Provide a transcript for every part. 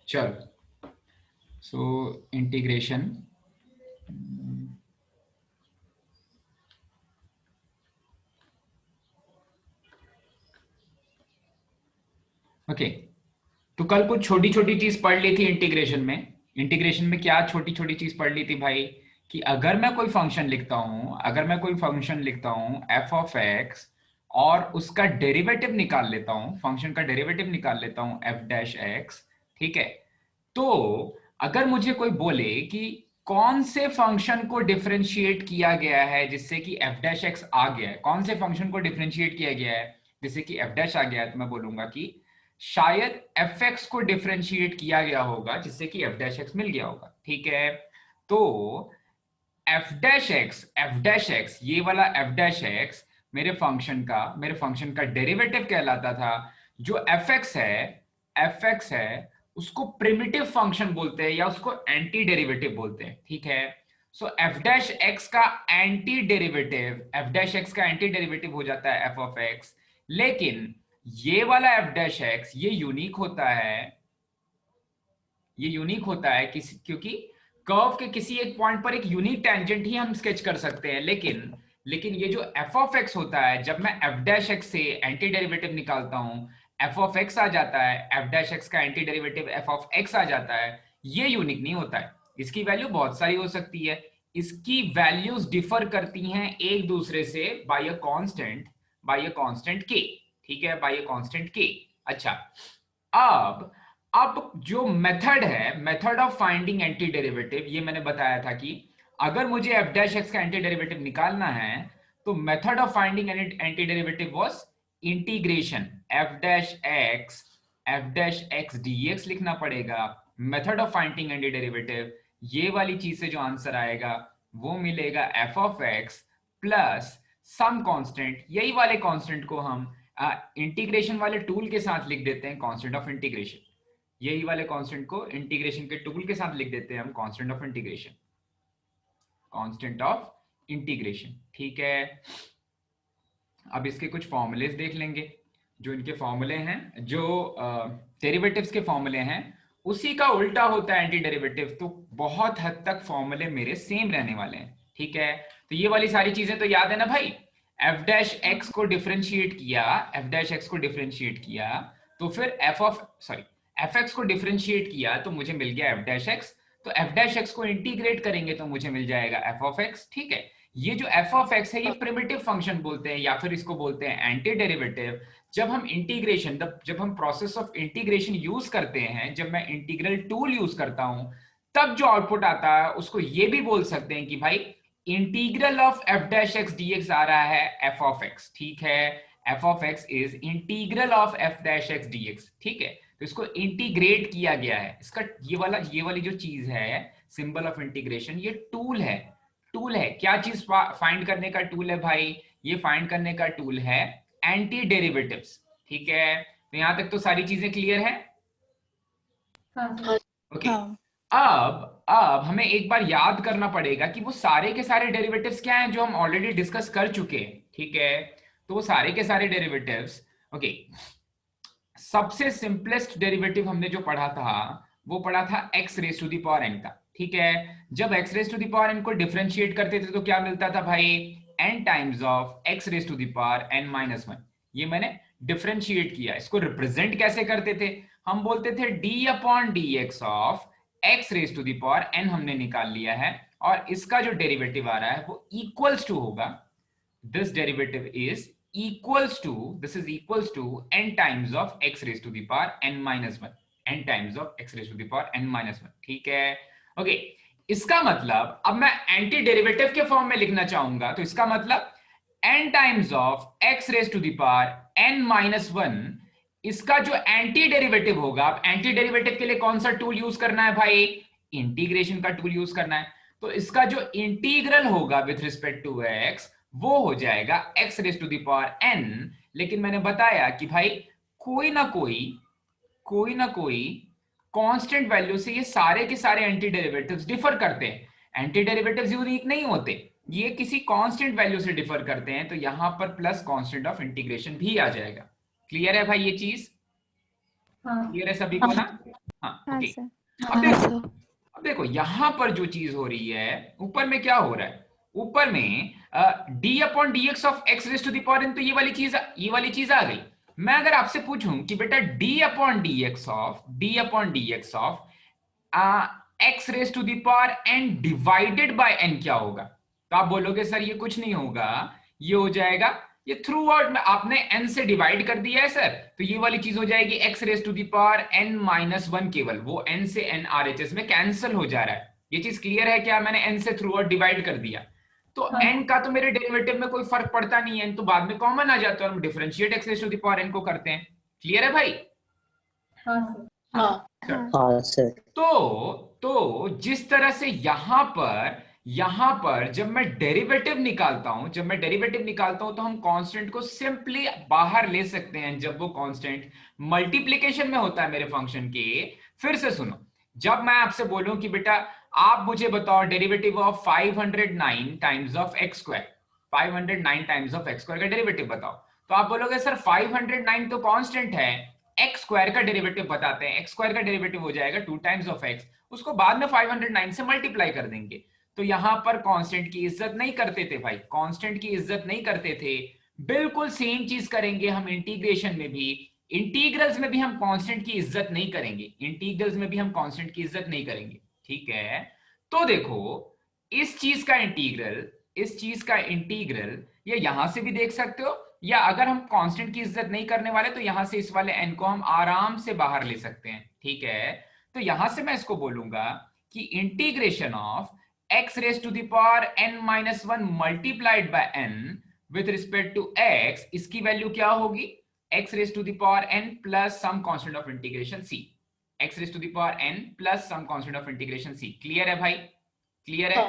चलो, so integration okay. तो कल कुछ छोटी छोटी चीज पढ़ ली थी इंटीग्रेशन में। इंटीग्रेशन में क्या छोटी छोटी चीज पढ़ ली थी भाई? कि अगर मैं कोई फंक्शन लिखता हूं, एफ ऑफ एक्स, और उसका डेरिवेटिव निकाल लेता हूं, फंक्शन का डेरिवेटिव निकाल लेता हूं एफ डैश एक्स, ठीक है? तो अगर मुझे कोई बोले कि कौन से फंक्शन को डिफरेंशिएट किया गया है जिससे कि एफ डैश एक्स आ गया है, कौन से फंक्शन को डिफरेंशिएट किया गया है जिससे कि एफ डैश आ गया है, तो मैं बोलूंगा कि शायद एफ एक्स को डिफरेंशिएट किया गया होगा जिससे कि एफ डैश एक्स मिल गया होगा, ठीक है? तो एफ डैश एक्स, ये वाला एफ डैश एक्स मेरे फंक्शन का डेरिवेटिव कहलाता था। जो एफ एक्स है उसको प्रिमिटिव फंक्शन बोलते हैं या उसको एंटी डेरिवेटिव बोलते हैं, ठीक है? सो एफ डैश एक्स का एंटी डेरिवेटिव हो जाता है एफ ऑफ एक्स। लेकिन ये वाला एफ डैश एक्स ये यूनिक होता है क्योंकि कर्व के किसी एक पॉइंट पर एक यूनिक टेंजेंट ही हम स्केच कर सकते हैं। लेकिन ये जो एफ ऑफ एक्स होता है, जब मैं एफ डैश एक्स से एंटी डेरिवेटिव निकालता हूं, एफ ऑफ एक्स आ जाता है, एफ डैश एक्स का anti derivative F of X आ जाता है। ये यूनिक नहीं होता है, इसकी वैल्यू बहुत सारी हो सकती है। इसकी वैल्यूज डिफर करती हैं एक दूसरे से बाय अ कांस्टेंट के, ठीक है? बाय अ कांस्टेंट के। अच्छा, अब जो method of finding anti derivative, ये मैंने बताया था कि अगर मुझे एफ डैश एक्स का एंटी डेरिवेटिव निकालना है तो method of finding anti derivative was integration F dash X DX लिखना पड़ेगा। Method of finding anti derivative, ये वाली चीज से जो आंसर आएगा वो मिलेगा F of x plus some constant. यही वाले कांस्टेंट को हम इंटीग्रेशन वाले टूल के साथ लिख देते हैं कांस्टेंट ऑफ इंटीग्रेशन। यही वाले कांस्टेंट को इंटीग्रेशन के टूल के साथ लिख देते हैं हम कांस्टेंट ऑफ इंटीग्रेशन, ठीक है? अब इसके कुछ फॉर्मूलेस देख लेंगे। जो इनके फॉर्मूले हैं, जो डेरिवेटिव्स के फॉर्मूले हैं, उसी का उल्टा होता है एंटी डेरिवेटिव। तो बहुत हद तक फॉर्मूले मेरे सेम रहने वाले हैं, ठीक है? तो ये वाली सारी चीजें तो याद है ना भाई? एफ डैश एक्स को डिफरेंशिएट किया, तो फिर एफ एक्स को डिफरेंशिएट किया तो मुझे मिल गया एफ डैश एक्स। तो एफ डैश एक्स को इंटीग्रेट करेंगे तो मुझे मिल जाएगा एफ ऑफ एक्स, ठीक है? ये जो एफ ऑफ एक्स है ये प्रिमिटिव फंक्शन बोलते हैं या फिर इसको बोलते हैं एंटी डेरिवेटिव। जब हम प्रोसेस ऑफ इंटीग्रेशन यूज करते हैं, जब मैं इंटीग्रल टूल यूज करता हूं, तब जो आउटपुट आता है उसको ये भी बोल सकते हैं कि भाई integral of F dash X DX आ रहा है एफ ऑफ एक्स, ठीक है? F of X is integral of F dash X DX, ठीक है? तो इसको इंटीग्रेट किया गया है। इसका ये वाली जो चीज है, सिंबल ऑफ इंटीग्रेशन, ये टूल है। क्या चीज फाइंड करने का टूल है भाई? ये फाइंड करने का टूल है एंटी डेरिवेटिव्स, ठीक है? तो यहां तक तो सारी चीजें क्लियर है? ओके। अब हमें एक बार याद करना पड़ेगा कि वो सारे के सारे डेरिवेटिव्स क्या हैं जो हम ऑलरेडी डिस्कस कर चुके हैं, ठीक है? तो वो सारे के सारे डेरिवेटिव्स, ओके। सबसे सिंपलेस्ट डेरिवेटिव हमने जो पढ़ा था वो पढ़ा था X raise to the power N का, ठीक है? जब X raise to the power N को डिफरेंशिएट करते थे तो क्या मिलता था भाई? N times of X raise to the power N minus one. ये मैंने डिफरेंशिएट किया। इसको रिप्रेजेंट कैसे करते थे? हम बोलते थे D upon D x of X raise to the power N, हमने निकाल लिया है। और इसका जो डेरिवेटिव आ रहा है वो इक्वल्स टू होगा, this derivative is equals to n times of x raised to the power n minus 1, n times of x raised to the power n minus 1, ठीक है? ओके। इसका मतलब अब मैं एंटी डेरिवेटिव के फॉर्म में लिखना चाहूंगा तो इसका मतलब n times of x raised to the power n minus 1, इसका जो एंटी डेरिवेटिव होगा। अब एंटी डेरिवेटिव के लिए कौन सा टूल यूज करना है भाई? इंटीग्रेशन का टूल यूज करना है। तो इसका जो इंटीग्रल होगा विथ रिस्पेक्ट टू x, वो हो जाएगा x raise to the power n। लेकिन मैंने बताया कि भाई कोई ना कोई कांस्टेंट वैल्यू से ये सारे के सारे एंटी डेरिवेटिव्स डिफर करते हैं। एंटी डेरिवेटिव्स यूनिक नहीं होते, ये किसी कांस्टेंट वैल्यू से डिफर करते हैं। तो यहां पर प्लस कांस्टेंट ऑफ इंटीग्रेशन भी आ जाएगा। क्लियर है भाई ये चीज? क्लियर है सभी को ना? हाँ, ओके। सर। अब देखो यहां पर जो चीज हो रही है, ऊपर में क्या हो रहा है, ऊपर में D upon D x of X raise to the power N, तो ये वाली चीज आ गई। मैं अगर आपसे पूछूं कि बेटा D upon D x of X raise to the power N divided by N क्या होगा, तो आप बोलोगे सर ये कुछ नहीं होगा, ये हो जाएगा, ये थ्रू आउट में आपने n से डिवाइड कर दिया है सर, तो ये वाली चीज हो जाएगी x raise to the power n minus one, केवल वो n से n RHS में कैंसिल हो जा रहा है। ये चीज क्लियर है क्या, मैंने n से थ्रू आउट डिवाइड कर दिया, तो n का तो मेरे डेरिवेटिव में कोई फर्क पड़ता नहीं है, n तो बाद में कॉमन आ जाता है और हम differentiate x raise to the power n को करते हैं। क्लियर है भाई? हाँ सर। तो जिस तरह से यहां पर जब मैं डेरिवेटिव निकालता हूं तो हम कांस्टेंट को सिंपली बाहर ले सकते हैं जब वो कांस्टेंट मल्टीप्लिकेशन में होता है मेरे फंक्शन के। फिर से सुनो, जब मैं आपसे बोलूं कि बेटा आप मुझे बताओ derivative of 509 times of x square, 509 times of x square का डेरिवेटिव बताओ, तो आप बोलोगे सर 509 तो कांस्टेंट है, एक्स स्क्वायर का डेरिवेटिव बताते हैं, एक्स स्क्वायर का डेरिवेटिव हो जाएगा 2 टाइम्स ऑफ एक्स, उसको बाद में 509 से मल्टीप्लाई कर देंगे। तो यहां पर कांस्टेंट की इज्जत नहीं करते थे भाई, कांस्टेंट की इज्जत नहीं करते थे। बिल्कुल सेम चीज करेंगे हम इंटीग्रेशन में भी, इंटीग्रल्स में भी हम कांस्टेंट की इज्जत नहीं करेंगे, इंटीग्रल्स में भी हम कांस्टेंट की इज्जत नहीं करेंगे, ठीक है? तो देखो इस चीज का इंटीग्रल ये यहां से भी देख सकते हो, या अगर हम कांस्टेंट की इज्जत नहीं करने वाले तो यहां से इस वाले n को हम आराम से बाहर ले सकते हैं, ठीक है? तो यहां से मैं इसको बोलूंगा कि integration of x raise to the power n minus one multiplied by n with respect to x, इसकी वैल्यू क्या होगी, x raise to the power n plus some constant of integration c, x raise to the power n plus some constant of integration c। Clear है भाई? Clear है?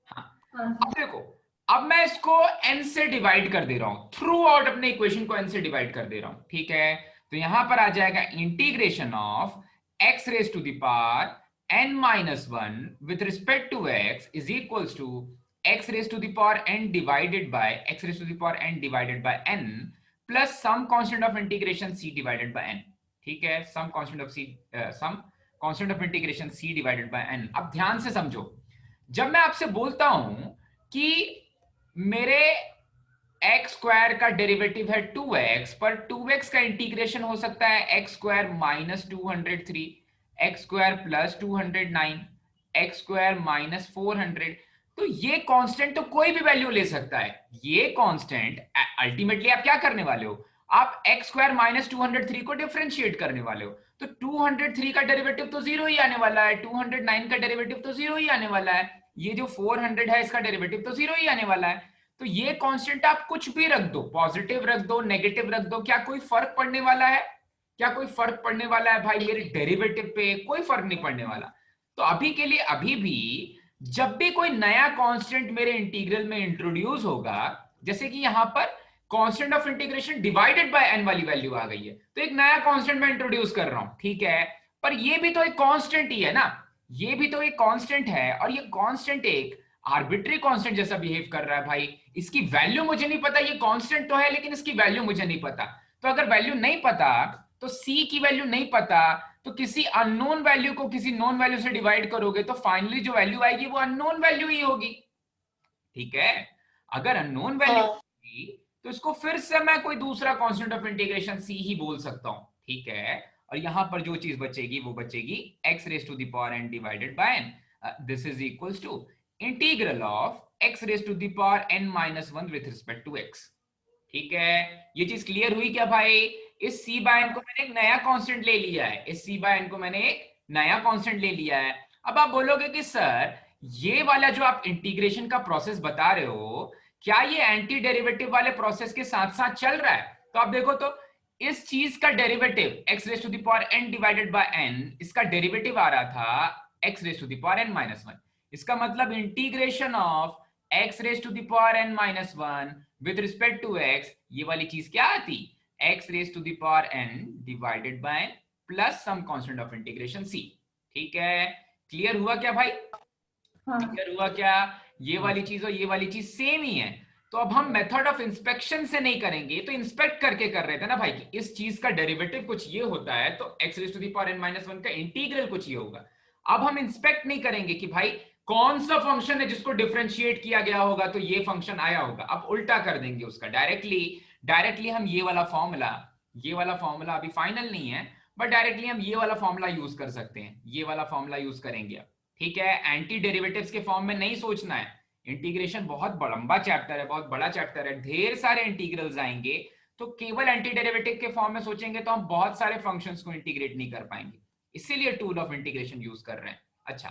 हाँ। अब देखो, अब मैं इसको n से डिवाइड कर दे रहा हूं, थ्रू आउट अपने इक्वेशन को n से डिवाइड कर दे रहा हूं, ठीक है? तो यहां पर आ जाएगा integration of x raise to the power n minus one with respect to x is equals to x raise to the power n divided by n plus some constant of integration c divided by n, ठीक है? Some constant of integration c divided by n। अब ध्यान से समझो, जब मैं आपसे बोलता हूं कि मेरे एक्स स्क्वायर का डेरिवेटिव है 2x, पर 2x का इंटीग्रेशन हो सकता है x square minus 203, x square plus 209, x square minus 400, तो ये कांस्टेंट तो कोई भी वैल्यू ले सकता है। ये कांस्टेंट अल्टीमेटली आप क्या करने वाले हो, आप एक्स स्क्वायर माइनस 203 को डिफरेंशिएट करने वाले हो, तो 203 का डेरिवेटिव तो जीरो ही आने वाला है, 209 का डेरिवेटिव तो जीरो ही आने वाला है, ये जो 400 है इसका डेरिवेटिव तो जीरो ही आने वाला है। तो ये कांस्टेंट आप कुछ भी रख दो, पॉजिटिव रख दो, नेगेटिव रख दो, क्या कोई फर्क पड़ने वाला है? क्या कोई फर्क पड़ने वाला है भाई मेरे डेरिवेटिव पे? कोई फर्क नहीं पड़ने वाला। तो अभी के लिए, अभी भी जब भी कोई नया कांस्टेंट मेरे इंटीग्रल में इंट्रोड्यूस होगा, जैसे कि यहां पर constant of integration divided by n वाली वैल्यू आ गई है, तो एक नया कांस्टेंट मैं इंट्रोड्यूस कर रहा हूं, ठीक है? पर ये भी तो एक कांस्टेंट ही है ना, ये भी तो एक कांस्टेंट है, और ये कांस्टेंट एक आर्बिट्री कांस्टेंट जैसा बिहेव कर रहा है भाई। इसकी वैल्यू मुझे नहीं पता, ये कांस्टेंट तो है लेकिन इसकी वैल्यू मुझे नहीं पता। तो अगर वैल्यू नहीं पता, तो c की वैल्यू नहीं पता, तो किसी अननोन वैल्यू को किसी नोन वैल्यू से डिवाइड करोगे तो फाइनली जो वैल्यू आएगी वो अननोन वैल्यू ही होगी, ठीक है? अगर अननोन वैल्यू होगी तो इसको फिर से मैं कोई दूसरा कांस्टेंट ऑफ इंटीग्रेशन c ही बोल सकता हूं, ठीक है? और यहां पर जो चीज बचेगी वो बचेगी x raise to the power n divided by n, this is equals to integral of x raise to the power n minus one with respect to x, ठीक है? ये चीज क्लियर हुई क्या भाई? इस c बाय n को मैंने एक नया कांस्टेंट ले लिया है, इस c बाय n को मैंने एक नया कांस्टेंट ले लिया है। अब आप बोलोगे कि सर ये वाला जो आप इंटीग्रेशन का प्रोसेस बता रहे हो, क्या ये एंटी डेरिवेटिव वाले प्रोसेस के साथ साथ चल रहा है? तो आप देखो तो इस चीज का derivative x raise to the power n divided by n, इसका डेरिवेटिव आ रहा था x raise to the power n minus one. इसका मतलब integration of x raise to the power n minus one with respect to x, ये वाली चीज क्या आती, x raise to the power n divided by plus some constant of integration c, ठीक है? Clear हुआ क्या भाई? क्लियर हुआ क्या? ये वाली चीज और ये वाली चीज सेम ही है। तो तो अब हम मेथड ऑफ इंस्पेक्शन से नहीं करेंगे, तो इंस्पेक्ट करके कर रहे थे ना भाई कि इस चीज का डेरिवेटिव कुछ ये होता है, तो x raise to the power n-1 का इंटीग्रल कुछ ये होगा। अब हम इंस्पेक्ट नहीं करेंगे कि भाई कौन सा फंक्शन है जिसको डिफरेंशिएट किया गया होगा तो ये फंक्शन आया होगा, अब उल्टा कर देंगे उसका। डायरेक्टली हम ये वाला फॉर्मूला अभी फाइनल नहीं है, बट डायरेक्टली हम ये वाला फॉर्मूला यूज कर सकते हैं, ये वाला फॉर्मूला यूज करेंगे अब। ठीक है, एंटी डेरिवेटिव्स के फॉर्म में नहीं सोचना है। इंटीग्रेशन बहुत लंबा चैप्टर है, बहुत बड़ा चैप्टर है, ढेर सारे इंटीग्रल्स आएंगे, तो केवल एंटी डेरिवेटिव के फॉर्म में सोचेंगे तो हम बहुत सारे फंक्शंस को इंटीग्रेट नहीं कर पाएंगे, इसीलिए टूल ऑफ इंटीग्रेशन यूज कर रहे हैं। अच्छा,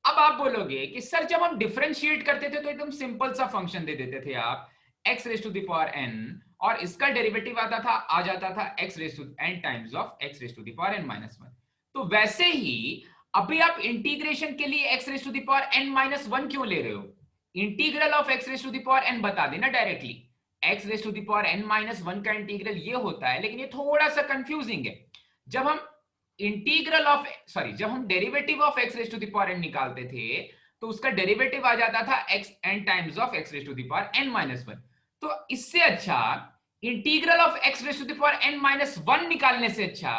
अब आप बोलोगे कि सर जब हम डिफरेंशिएट करते थे तो एकदम सिंपल सा फंक्शन दे देते थे आप, x raise to the power n, और इसका डेरिवेटिव आ जाता था x raise to n times of x raise to the power n-1। तो वैसे ही अभी आप इंटीग्रेशन के लिए x raise to the power n-1 क्यों ले रहे हो? Integral of x raise to the power n बता देना directly. x raise to the power n-1 का इंटीग्रल ये होता है, लेकिन ये थोड़ा सा कंफ्यूजिंग है। जब हम derivative of x raise to the power n निकालते थे तो उसका डेरिवेटिव आ जाता था n times of x raise to the power n-1। तो इससे अच्छा integral of x raise to the power n-1 निकालने से अच्छा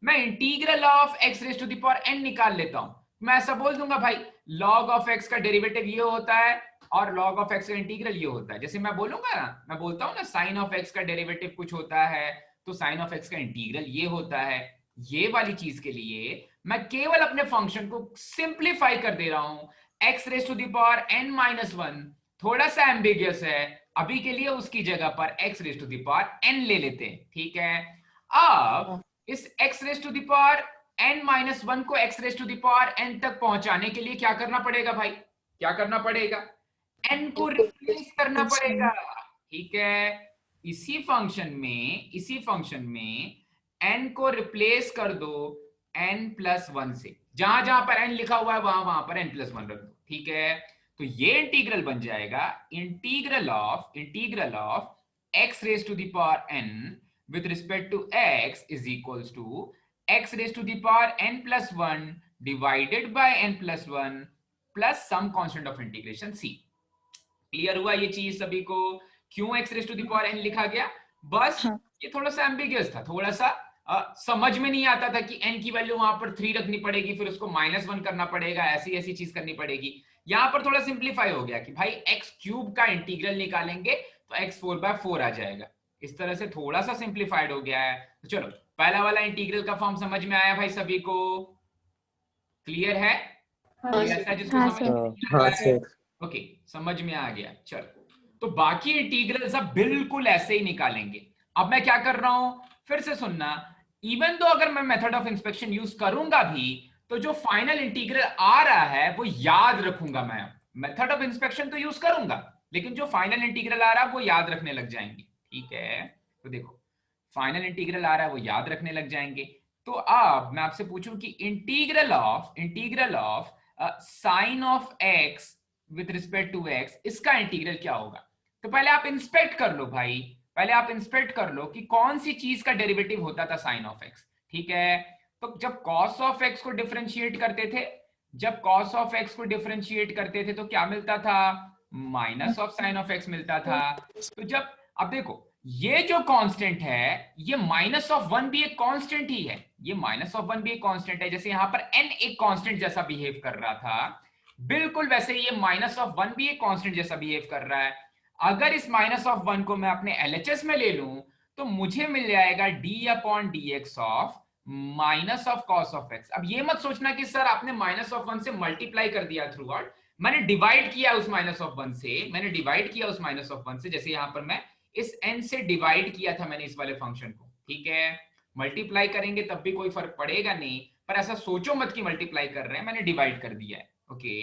मैं integral of x raise to the power n निकाल लेता हूं। मैं ऐसा बोल दूंगा भाई log ऑफ x का डेरिवेटिव ये होता है और log ऑफ x का इंटीग्रल ये होता है। जैसे मैं बोलूंगा ना, मैं बोलता हूं ना sin ऑफ x का डेरिवेटिव कुछ होता है तो sin ऑफ x का इंटीग्रल ये होता है। ये वाली चीज के लिए मैं केवल अपने फंक्शन को सिंप्लीफाई कर दे रहा हूं। x raise to the power n-1 थोड़ा सा एम्बिगियस है, अभी के लिए उसकी जगह पर x raise to the power n ले लेते हैं। ठीक है, अब इस x raise to the power n-1 को x raise to the power n तक पहुंचाने के लिए क्या करना पड़ेगा भाई? क्या करना पड़ेगा? n को रिप्लेस करना पड़ेगा। ठीक है, इसी फंक्शन में n को रिप्लेस कर दो n+1 से, जहां जहां पर n लिखा हुआ है वहां वहां पर n+1 रख दो। ठीक है, तो ये इंटीग्रल बन जाएगा integral of x raise to the power n with respect to x is equals to x raised to the power n+1 divided by n+1 plus some constant of integration c। Clear हुआ ये चीज सभी को? क्यों x raise to the power n लिखा गया? बस ये थोड़ा सा एम्बिगियस था, थोड़ा सा समझ में नहीं आता था कि n की वैल्यू वहां पर 3 रखनी पड़ेगी, फिर उसको -1 करना पड़ेगा, ऐसी चीज करनी पड़ेगी। यहां पर थोड़ा सिंप्लीफाई हो गया कि भाई x³ का इंटीग्रल निकालेंगे तो x 4/4 आ जाएगा। इस तरह से थोड़ा सा सिंप्लीफाइड हो गया है। तो चलो, पहला वाला इंटीग्रल का फॉर्म समझ में आया भाई सभी को? क्लियर है? ऐसा जिसको समझ में नहीं आ रहा है, ओके, समझ में आ गया। चलो, तो बाकी इंटीग्रल्स अब बिल्कुल ऐसे ही निकालेंगे। अब मैं क्या कर रहा हूं, फिर से सुनना। इवन दो अगर मैं मेथड ऑफ इंस्पेक्शन यूज करूंगा भी, तो जो फाइनल इंटीग्रल आ रहा है वो याद रखूंगा मैं। मेथड ऑफ इंस्पेक्शन तो यूज करूंगा, लेकिन जो फाइनल इंटीग्रल आ रहा है वो याद रखने लग जाएंगे। ठीक है, तो देखो, फाइनल इंटीग्रल आ रहा है वो याद रखने लग जाएंगे। तो अब मैं आपसे पूछूं कि integral of sine of x with respect to x, इसका इंटीग्रल क्या होगा? तो पहले आप इंस्पेक्ट कर लो भाई, पहले आप इंस्पेक्ट कर लो कि कौन सी चीज का डेरिवेटिव होता था साइन ऑफ x। ठीक है, तो जब cos ऑफ x को डिफरेंशिएट करते थे तो क्या मिलता था? Minus of sine of x मिलता था। तो जब, अब देखो, ये जो कांस्टेंट है, ये -1 भी एक कांस्टेंट ही है, ये -1 भी एक कांस्टेंट है। जैसे यहां पर n एक कांस्टेंट जैसा बिहेव कर रहा था, बिल्कुल वैसे ये -1 भी एक कांस्टेंट जैसा बिहेव कर रहा है। अगर इस -1 को मैं अपने LHS में ले लूं तो मुझे मिल जाएगा d/dx of minus of cos of x। अब ये मत सोचना कि सर आपने -1 से मल्टीप्लाई कर दिया थ्रू आउट, मैंने डिवाइड किया उस -1 से, जैसे यहां पर मैं इस n से डिवाइड किया था मैंने इस वाले फंक्शन को। ठीक है, मल्टीप्लाई करेंगे तब भी कोई फर्क पड़ेगा नहीं, पर ऐसा सोचो मत कि मल्टीप्लाई कर रहे हैं, मैंने डिवाइड कर दिया है। ओके,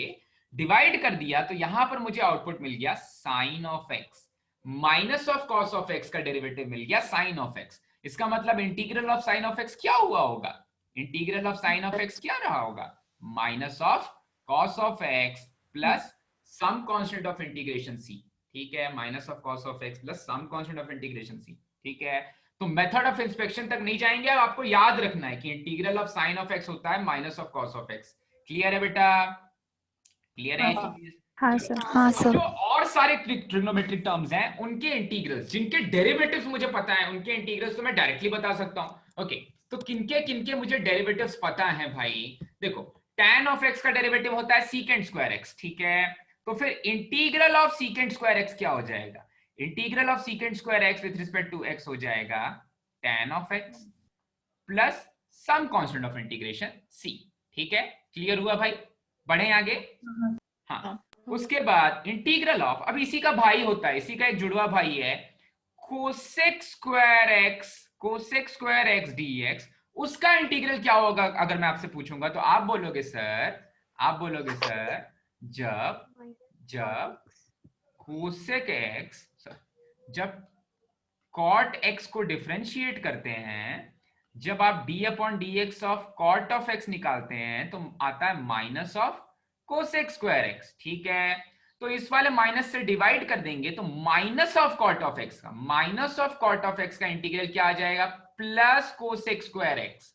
डिवाइड कर दिया तो यहां पर मुझे आउटपुट मिल गया sine of x minus of cos of x का डेरिवेटिव मिल गया साइन ऑफ x। इसका मतलब integral of sine of x क्या हुआ होगा? Integral of sine of x क्या रहा होगा? Minus of cos of x plus some constant of integration c। ठीक है, minus of cos of x plus some constant of integration c। ठीक है, तो मेथड ऑफ इंस्पेक्शन तक नहीं जाएंगे, अब आपको याद रखना है कि integral of sine of x होता है minus of cos of x। Clear है बेटा? क्लियर है ये चीज? हाँ चलो, सर। हाँ अब सर। जो और सारे ट्रिग्नोमेट्रिक टर्म्स हैं उनके इंटीग्रल्स, जिनके डेरिवेटिव्स मुझे पता है, उनके इंटीग्रल्स तो मैं डायरेक्टली बता सकता हूं। ओके, तो किनके किनके मुझे डेरिवेटिव्स पता है भाई? देखो, tan ऑफ x का डेरिवेटिव होता है सीकेंट स्क्वायर x, ठीक है? तो फिर integral of secant square x क्या हो जाएगा? Integral of secant square x with respect to x हो जाएगा tan of x plus some constant of integration c। ठीक है, क्लियर हुआ भाई? बढ़े आगे। हाँ, उसके बाद इंटीग्रल ऑफ, अब इसी का भाई होता है, इसी का एक जुड़वा भाई है, cosec square x, cosec square x dx. उसका इंटीग्रल क्या होगा अगर मैं आपसे पूछूंगा? तो आप बोलोगे सर, आप बोलोगे सर, जब जब कोसेक एक्स, जब कॉट एक्स को डिफरेंशिएट करते हैं, जब आप d upon D x of cot of x निकालते हैं तो आता है minus of cosec square x. ठीक है, तो इस वाले माइनस से डिवाइड कर देंगे तो minus of cot of x का, minus of cot of x का इंटीग्रल क्या आ जाएगा? Plus cosec square X.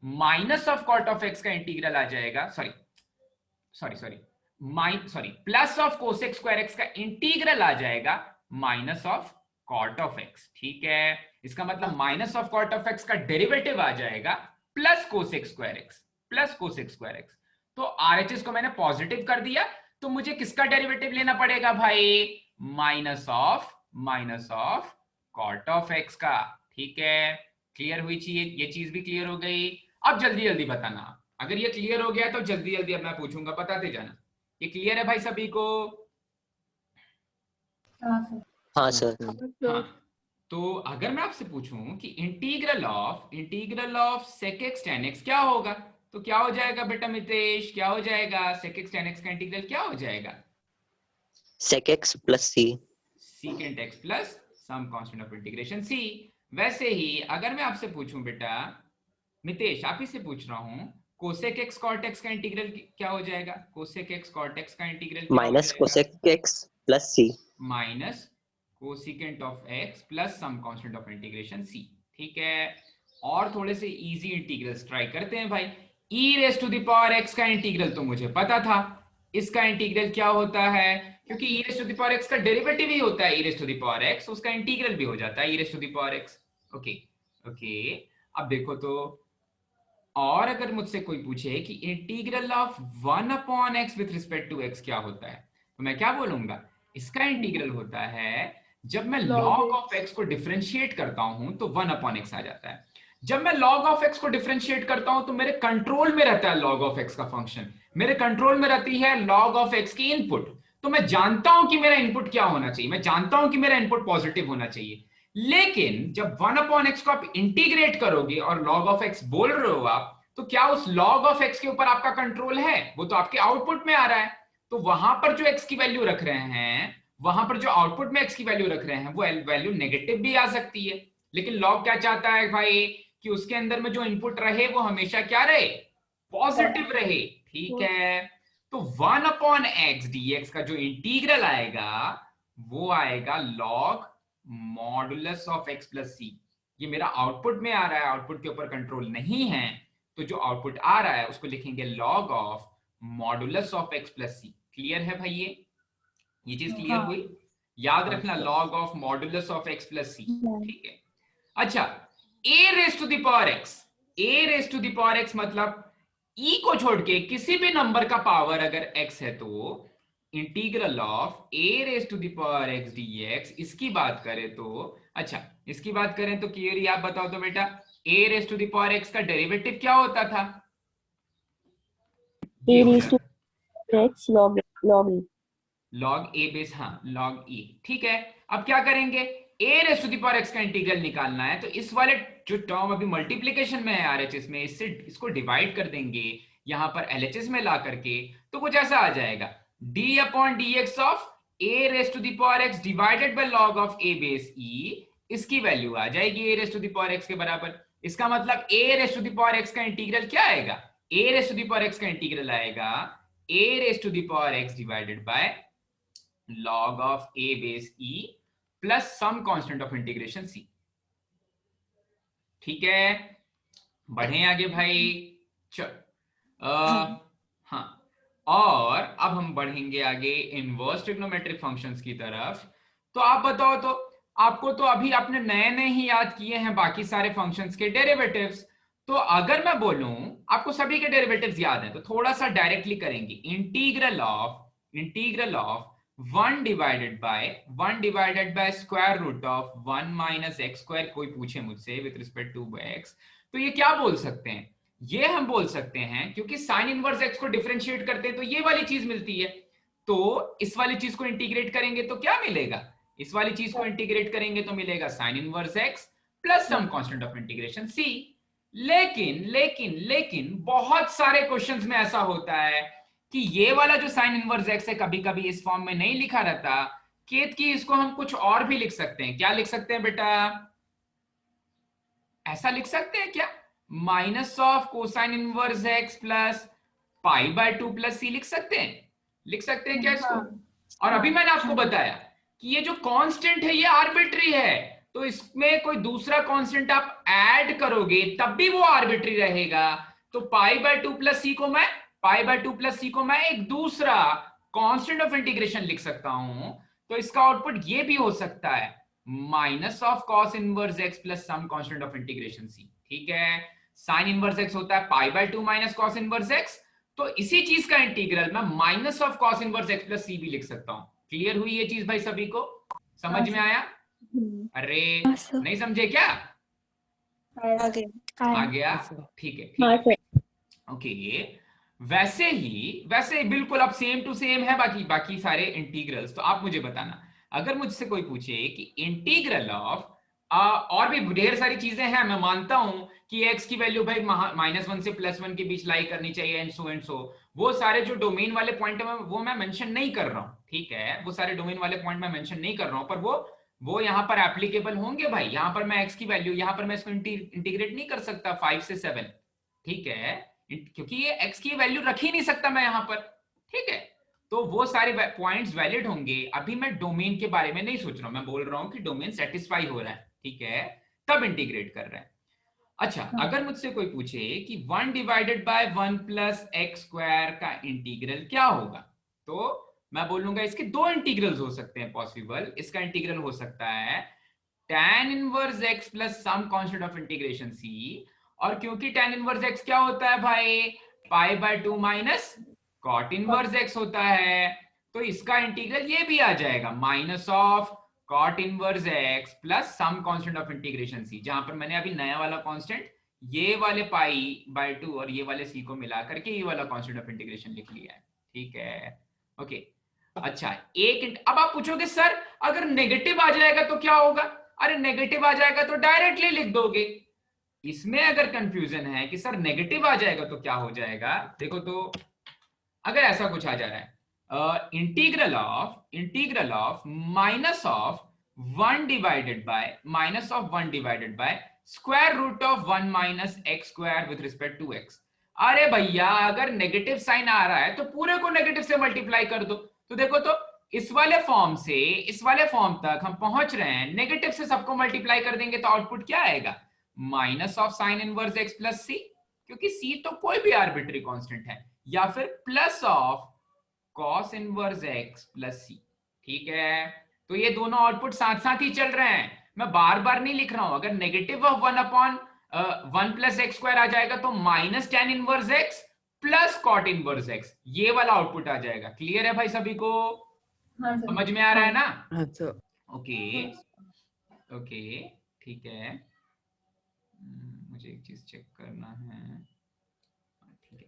Minus of cot of x का इंटीग्रल आ जाएगा, sorry sorry sorry sorry plus of cosec square X का इंटीग्रल आ जाएगा minus of cot of x. ठीक है, इसका मतलब minus of cot of x का डेरिवेटिव आ जाएगा plus cosec square x, plus cosec square x. तो आरएचएस को मैंने पॉजिटिव कर दिया, तो मुझे किसका डेरिवेटिव लेना पड़ेगा भाई? Minus of cot of x का। ठीक है, क्लियर हुई चीज, ये चीज भी क्लियर हो गई। अब जल्दी जल्दी बताना, अगर ये क्लियर हो गया तो जल्दी जल्दी अब मैं पूछूंगा, बताते जाना। ये क्लियर है भाई सभी को? हाँ सर। हाँ, तो अगर मैं आपसे पूछूं कि integral of sec x tan x क्या होगा, तो क्या हो जाएगा बेटा मितेश? क्या हो जाएगा? sec x tan x का इंटीग्रल क्या हो जाएगा? sec x plus c। secant x plus some constant of integration c। वैसे ही अगर मैं आपसे पूछूं बेटा मितेश, आप ही से पूछ रहा हूं, कोसेक एक्स कॉट एक्स का इंटीग्रल क्या हो जाएगा? कोसेक एक्स कॉट एक्स का इंटीग्रल क्या हो माइनस जाएगा? Cosec x plus c। Minus cosecant of x plus some constant of integration c। ठीक है, और थोड़े से इजी इंटीग्रल्स ट्राई करते हैं भाई। e raise to the power x का इंटीग्रल तो मुझे पता था, इसका इंटीग्रल क्या होता है? क्योंकि e raise to the power x का डेरिवेटिव ही होता है e raise to the power x, उसका इंटीग्रल भी हो जाता है e raise to the power x। Okay okay, अब देखो तो, और अगर मुझसे कोई पूछे कि integral of 1 upon x with respect to x क्या होता है, तो मैं क्या बोलूंगा? इसका इंटीग्रल होता है, जब मैं लॉग ऑफ एक्स को डिफरेंशिएट करता हूं तो 1 अपॉन एक्स आ जाता है। जब मैं लॉग ऑफ एक्स को डिफरेंशिएट करता हूं तो मेरे कंट्रोल में रहता है लॉग ऑफ एक्स का फंक्शन, मेरे कंट्रोल में रहती है लॉग ऑफ एक्स की इनपुट। तो मैं जानता हूं कि मेरा इनपुट क्या होना चाहिए, मैं जानता हूं कि मेरा इनपुट पॉजिटिव होना चाहिए। लेकिन जब 1 अपॉन एक्स को आप इंटीग्रेट करोगे और लॉग ऑफ एक्स बोल रहे हो आप, तो क्या उस लॉग ऑफ एक्स के ऊपर आपका कंट्रोल है? वो तो आपके आउटपुट में आ रहा है। तो वहां पर जो एक्स की वैल्यू रख रहे हैं, वहां पर जो आउटपुट में एक्स की वैल्यू रख रहे हैं, वो वैल्यू नेगेटिव भी आ सकती है। लेकिन लॉग क्या चाहता है भाई? कि उसके अंदर में जो इनपुट रहे वो हमेशा क्या रहे? पॉजिटिव रहे। ठीक है, तो 1 अपॉन एक्स डीएक्स का जो इंटीग्रल आएगा वो आएगा log modulus of x plus C. ये मेरा आउटपुट में आ रहा है, आउटपुट के ऊपर कंट्रोल नहीं है, तो जो आउटपुट आ रहा है उसको लिखेंगे log of modulus of x plus C. Clear है भाई? ये चीज क्लियर हुई? याद रखना, log of modulus of x plus सी। ठीक है, अच्छा, A raise to the power X, A raise to the power X मतलब ई को छोड़ के किसी भी नंबर का पावर अगर x है तो integral of A raise to the power x dx, इसकी बात करें तो, अच्छा इसकी बात करें तो क्लियरली आप बताओ तो बेटा, A raise to the power X का डेरिवेटिव क्या होता था? A raise to x log e। Log A base, हाँ लॉग ई। ठीक है, अब क्या करेंगे? A raise to the power X का इंटीग्रल निकालना है, तो इस वाले जो टर्म अभी मल्टीप्लीकेशन में है आरएचएस में, इससे इसको डिवाइड कर देंगे यहां पर एलएचएस में ला करके, तो कुछ ऐसा आ जाएगा, D upon D x of A raise to the power X divided by log of A base E. इसकी वैल्यू आ जाएगी A raise to the power X के बराबर। इसका मतलब A raise to the power X का integral क्या आएगा? A raise to the power X का इंटीग्रल आएगा A raise to the power X divided by log of a base e plus some constant of integration c। ठीक है, बढ़े आगे भाई। चल हाँ, और अब अब हम बढ़ेंगे आगे इनवर्स ट्रिग्नोमेट्रिक फंक्शंस की तरफ। तो आप बताओ, तो आपको तो अभी आपने नए नए ही याद किए हैं बाकी सारे फंक्शंस के डेरिवेटिव्स। तो अगर मैं बोलूं आपको सभी के डेरिवेटिव्स याद हैं, तो थोड़ा सा डायरेक्टली करेंगे। Integral of 1 divided by square root of 1 minus x square, कोई पूछे मुझसे विद रिस्पेक्ट टू एक्स, तो ये क्या बोल सकते हैं? ये हम बोल सकते हैं, क्योंकि साइन इनवर्स एक्स को डिफरेंशिएट करते हैं तो ये वाली चीज मिलती है। तो इस वाली चीज को इंटीग्रेट करेंगे तो क्या मिलेगा? इस वाली चीज को इंटीग्रेट करेंगे तो मिलेगा sine inverse x plus some constant of integration C. लेकिन लेकिन लेकिन बहुत सारे क्वेश्चंस में ऐसा होता है कि ये वाला जो साइन इनवर्स एक्स है कभी कभी इस फॉर्म में नहीं लिखा रहता, केत की इसको हम कुछ और भी लिख सकते हैं। क्या लिख सकते हैं बेटा? ऐसा लिख सकते हैं क्या? Minus of cosine inverse x plus pi by 2 plus C लिख सकते हैं? लिख सकते हैं क्या इसको? और अभी मैंने आपको बताया कि ये जो कांस्टेंट है ये आर्बिट्री है, तो इसमें कोई दूसरा कांस्टेंट आप ऐड करोगे तब भी वो आर्बिट्री रहेगा। तो पाई बाय 2 प्लस सी को मैं एक दूसरा कांस्टेंट ऑफ इंटीग्रेशन लिख सकता हूं। तो इसका आउटपुट ये भी हो सकता है minus of cos inverse x plus some constant of integration सी। ठीक है, साइन इनवर्स एक्स होता है pi by 2 minus cos inverse X, तो इसी चीज का इंटीग्रल मैं minus of cos inverse x plus C भी लिख सकता हूं। क्लियर हुई ये चीज भाई? सभी को समझ में आया? अरे नहीं समझे क्या? आ गया? ठीक है। ओके, वैसे बिल्कुल अब सेम टू सेम है बाकी सारे इंटीग्रल्स। तो आप मुझे बताना, अगर मुझसे कोई पूछे कि इंटीग्रल ऑफ और भी ढेर सारी चीजें हैं, मैं मानता हूं कि एक्स की वैल्यू भाई -1 से +1 के बीच लाई करनी चाहिए एंड सो, वो सारे जो डोमेन वाले पॉइंट है वो मैं मेंशन नहीं कर रहा हूं। ठीक है, वो सारे डोमेन वाले पॉइंट मैं मेंशन नहीं कर रहा हूं, पर वो यहां पर एप्लीकेबल होंगे भाई। यहां पर मैं एक्स की वैल्यू, यहां पर मैं इसको इंटीग्रेट नहीं कर सकता 5 से 7। ठीक है, क्योंकि ये x की वैल्यू रख ही नहीं सकता मैं यहां पर। ठीक है, तो वो सारे पॉइंट्स वैलिड होंगे। अभी मैं डोमेन के बारे में नहीं सोच रहा हूं, मैं बोल रहा हूं कि डोमेन सेटिस्फाई हो रहा है, ठीक है, तब इंटीग्रेट कर रहे हैं। अच्छा, अगर मुझसे कोई पूछे कि 1/1 प्लस एक्स स्क्वायर का इंटीग्रल क्या होगा, तो मैं बोलूंगा इसके दो इंटीग्रल्स हो सकते हैं पॉसिबल। इसका इंटीग्रल हो सकता है tan inverse x plus some constant of integration c, और क्योंकि tan इनवर्स x क्या होता है भाई? Pi by 2 minus cot inverse x होता है, तो इसका इंटीग्रल ये भी आ जाएगा minus of cot inverse x plus some constant of integration c, जहां पर मैंने अभी नया वाला कांस्टेंट ये वाले पाई बाय 2 और ये वाले c को मिला करके ये वाला कांस्टेंट ऑफ इंटीग्रेशन लिख लिया है। ठीक है, ओके। अच्छा, अब आप पूछोगे सर अगर नेगेटिव आ जाएगा तो क्या होगा? अरे नेगेटिव आ जाएगा तो डायरेक्टली लिख दोगे। इसमें अगर कंफ्यूजन है कि सर नेगेटिव आ जाएगा तो क्या हो जाएगा, देखो तो अगर ऐसा कुछ आ जा रहा है integral of minus of 1 divided by square root of 1 minus x square with respect to x. अरे भैया, अगर नेगेटिव साइन आ रहा है तो पूरे को नेगेटिव से मल्टीप्लाई कर दो। तो देखो तो इस वाले फॉर्म से इस वाले फॉर्म तक हम पहुंच रहे हैं, नेगेटिव से सबको मल्टीप्लाई कर देंगे तो आउटपुट क्या आएगा? Minus of sine inverse x plus C, क्योंकि सी तो कोई भी आर्बिट्री कांस्टेंट है, या फिर plus of cos inverse x plus सी। ठीक है, तो ये दोनों आउटपुट साथ साथ ही चल रहे हैं, मैं बार बार नहीं लिख रहा हूं। अगर negative of 1 plus x square आ जाएगा तो minus tan inverse x plus cot inverse x, ये वाला आउटपुट आ जाएगा। क्लियर है भाई सभी को? समझ में आ रहा है ना? ओके ओके, ठीक है। मुझे एक चीज चेक करना है। ठीक है,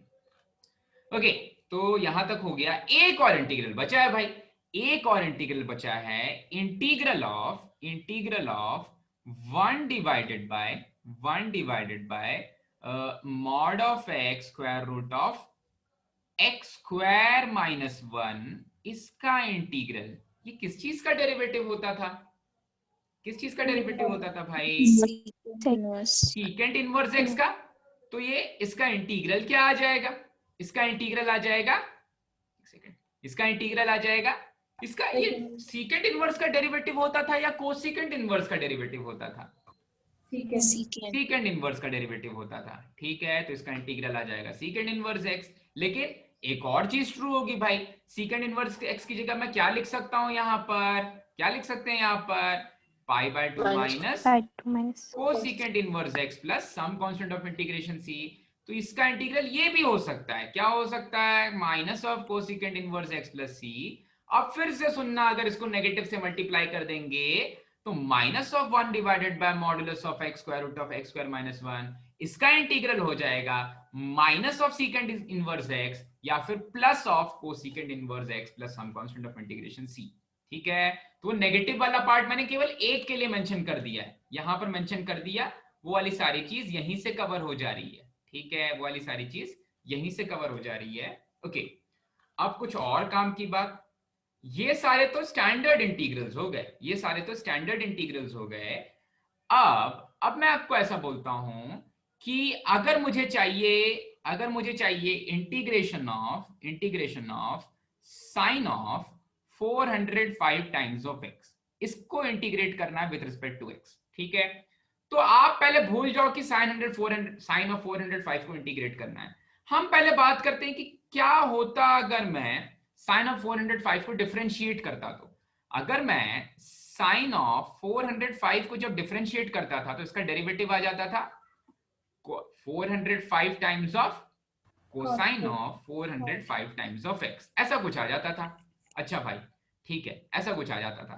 ओके, तो यहां तक हो गया। एक और इंटीग्रल बचा है भाई, एक और इंटीग्रल बचा है, integral of 1 divided by mod of x square root of x square minus 1। इसका इंटीग्रल, ये किस चीज का डेरिवेटिव होता था? किस चीज का डेरिवेटिव होता था भाई? सीकेंट इनवर्स एक्स का। तो ये इसका इंटीग्रल क्या आ जाएगा? इसका इंटीग्रल आ जाएगा, एक सेकंड, इसका इंटीग्रल आ जाएगा, इसका ये सीकेंट इनवर्स का डेरिवेटिव होता था या कोसिकेंट इनवर्स का डेरिवेटिव होता था? सीकेंट इनवर्स का डेरिवेटिव होता था। ठीक है, तो इसका इंटीग्रल आ जाएगा सीकेंट इनवर्स एक्स। लेकिन एक और चीज ट्रू होगी भाई, सीकेंड इनवर्स एक्स की जगह मैं क्या लिख सकता हूं यहाँ पर, क्या लिख सकते हैं यहाँ पर, pi by 2 minus By 2 minus. Cosecant inverse x plus some constant of integration c. तो इसका इंटीग्रल ये भी हो सकता है, क्या हो सकता है, minus of cosecant inverse x plus c. अब फिर से सुनना, अगर इसको नेगेटिव से मल्टीप्लाई कर देंगे तो minus of 1 divided by modulus of x square root of x square minus 1, इसका इंटीग्रल हो जाएगा minus of secant inverse x या फिर plus of cosecant inverse x plus some constant of integration सी। ठीक है, तो नेगेटिव वाला पार्ट मैंने केवल एक के लिए मेंशन कर दिया है, यहां पर मेंशन कर दिया, वो वाली सारी चीज यहीं से कवर हो जा रही है। ठीक है, वो वाली सारी चीज यहीं से कवर हो जा रही है। ओके, अब कुछ और काम की बात, ये सारे तो स्टैंडर्ड इंटीग्रल्स हो गए, ये सारे तो स्टैंडर्ड इंटीग्रल्स हो गए। अब मैं आपको ऐसा बोलता हूं कि अगर मुझे चाहिए integration of sine of 405 times of x, इसको इंटीग्रेट करना है विद रिस्पेक्ट टू एक्स। ठीक है, तो आप पहले भूल जाओ कि साइन ऑफ 405 को इंटीग्रेट करना है। हम पहले बात करते हैं कि क्या होता अगर मैं साइन ऑफ 405 को डिफरेंशिएट करता। तो अगर मैं साइन ऑफ 405 को जब डिफरेंशिएट करता था तो इसका डेरिवेटिव आ जाता था 405 times of cosine of 405 times of x, ऐसा कुछ आ जाता था। अच्छा भाई, ठीक है, ऐसा कुछ आ जाता था।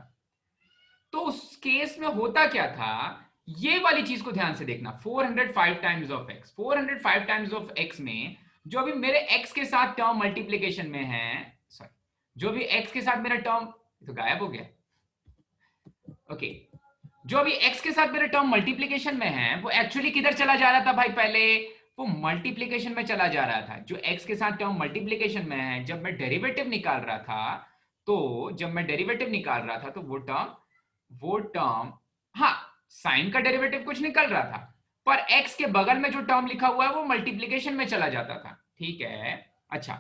तो उस केस में होता क्या था, ये वाली चीज को ध्यान से देखना, 405 times of x, 405 times of x में जो अभी मेरे एक्स के साथ टर्म मल्टीप्लीकेशन में है, सॉरी, जो भी एक्स के साथ मेरा टर्म तो गायब हो गया। ओके, जो अभी एक्स के साथ मेरा टर्म मल्टीप्लीकेशन में है वो एक्चुअली किधर चला जा रहा था भाई, पहले वो मल्टीप्लीकेशन में चला जा रहा था। जो एक्स के साथ टर्म मल्टीप्लीकेशन में है, जब मैं डेरिवेटिव निकाल रहा था तो वो टर्म हाँ, साइन का डेरिवेटिव कुछ निकल रहा था, पर एक्स के बगल में जो टर्म लिखा हुआ है वो मल्टीप्लीकेशन में चला जाता था। ठीक है, अच्छा,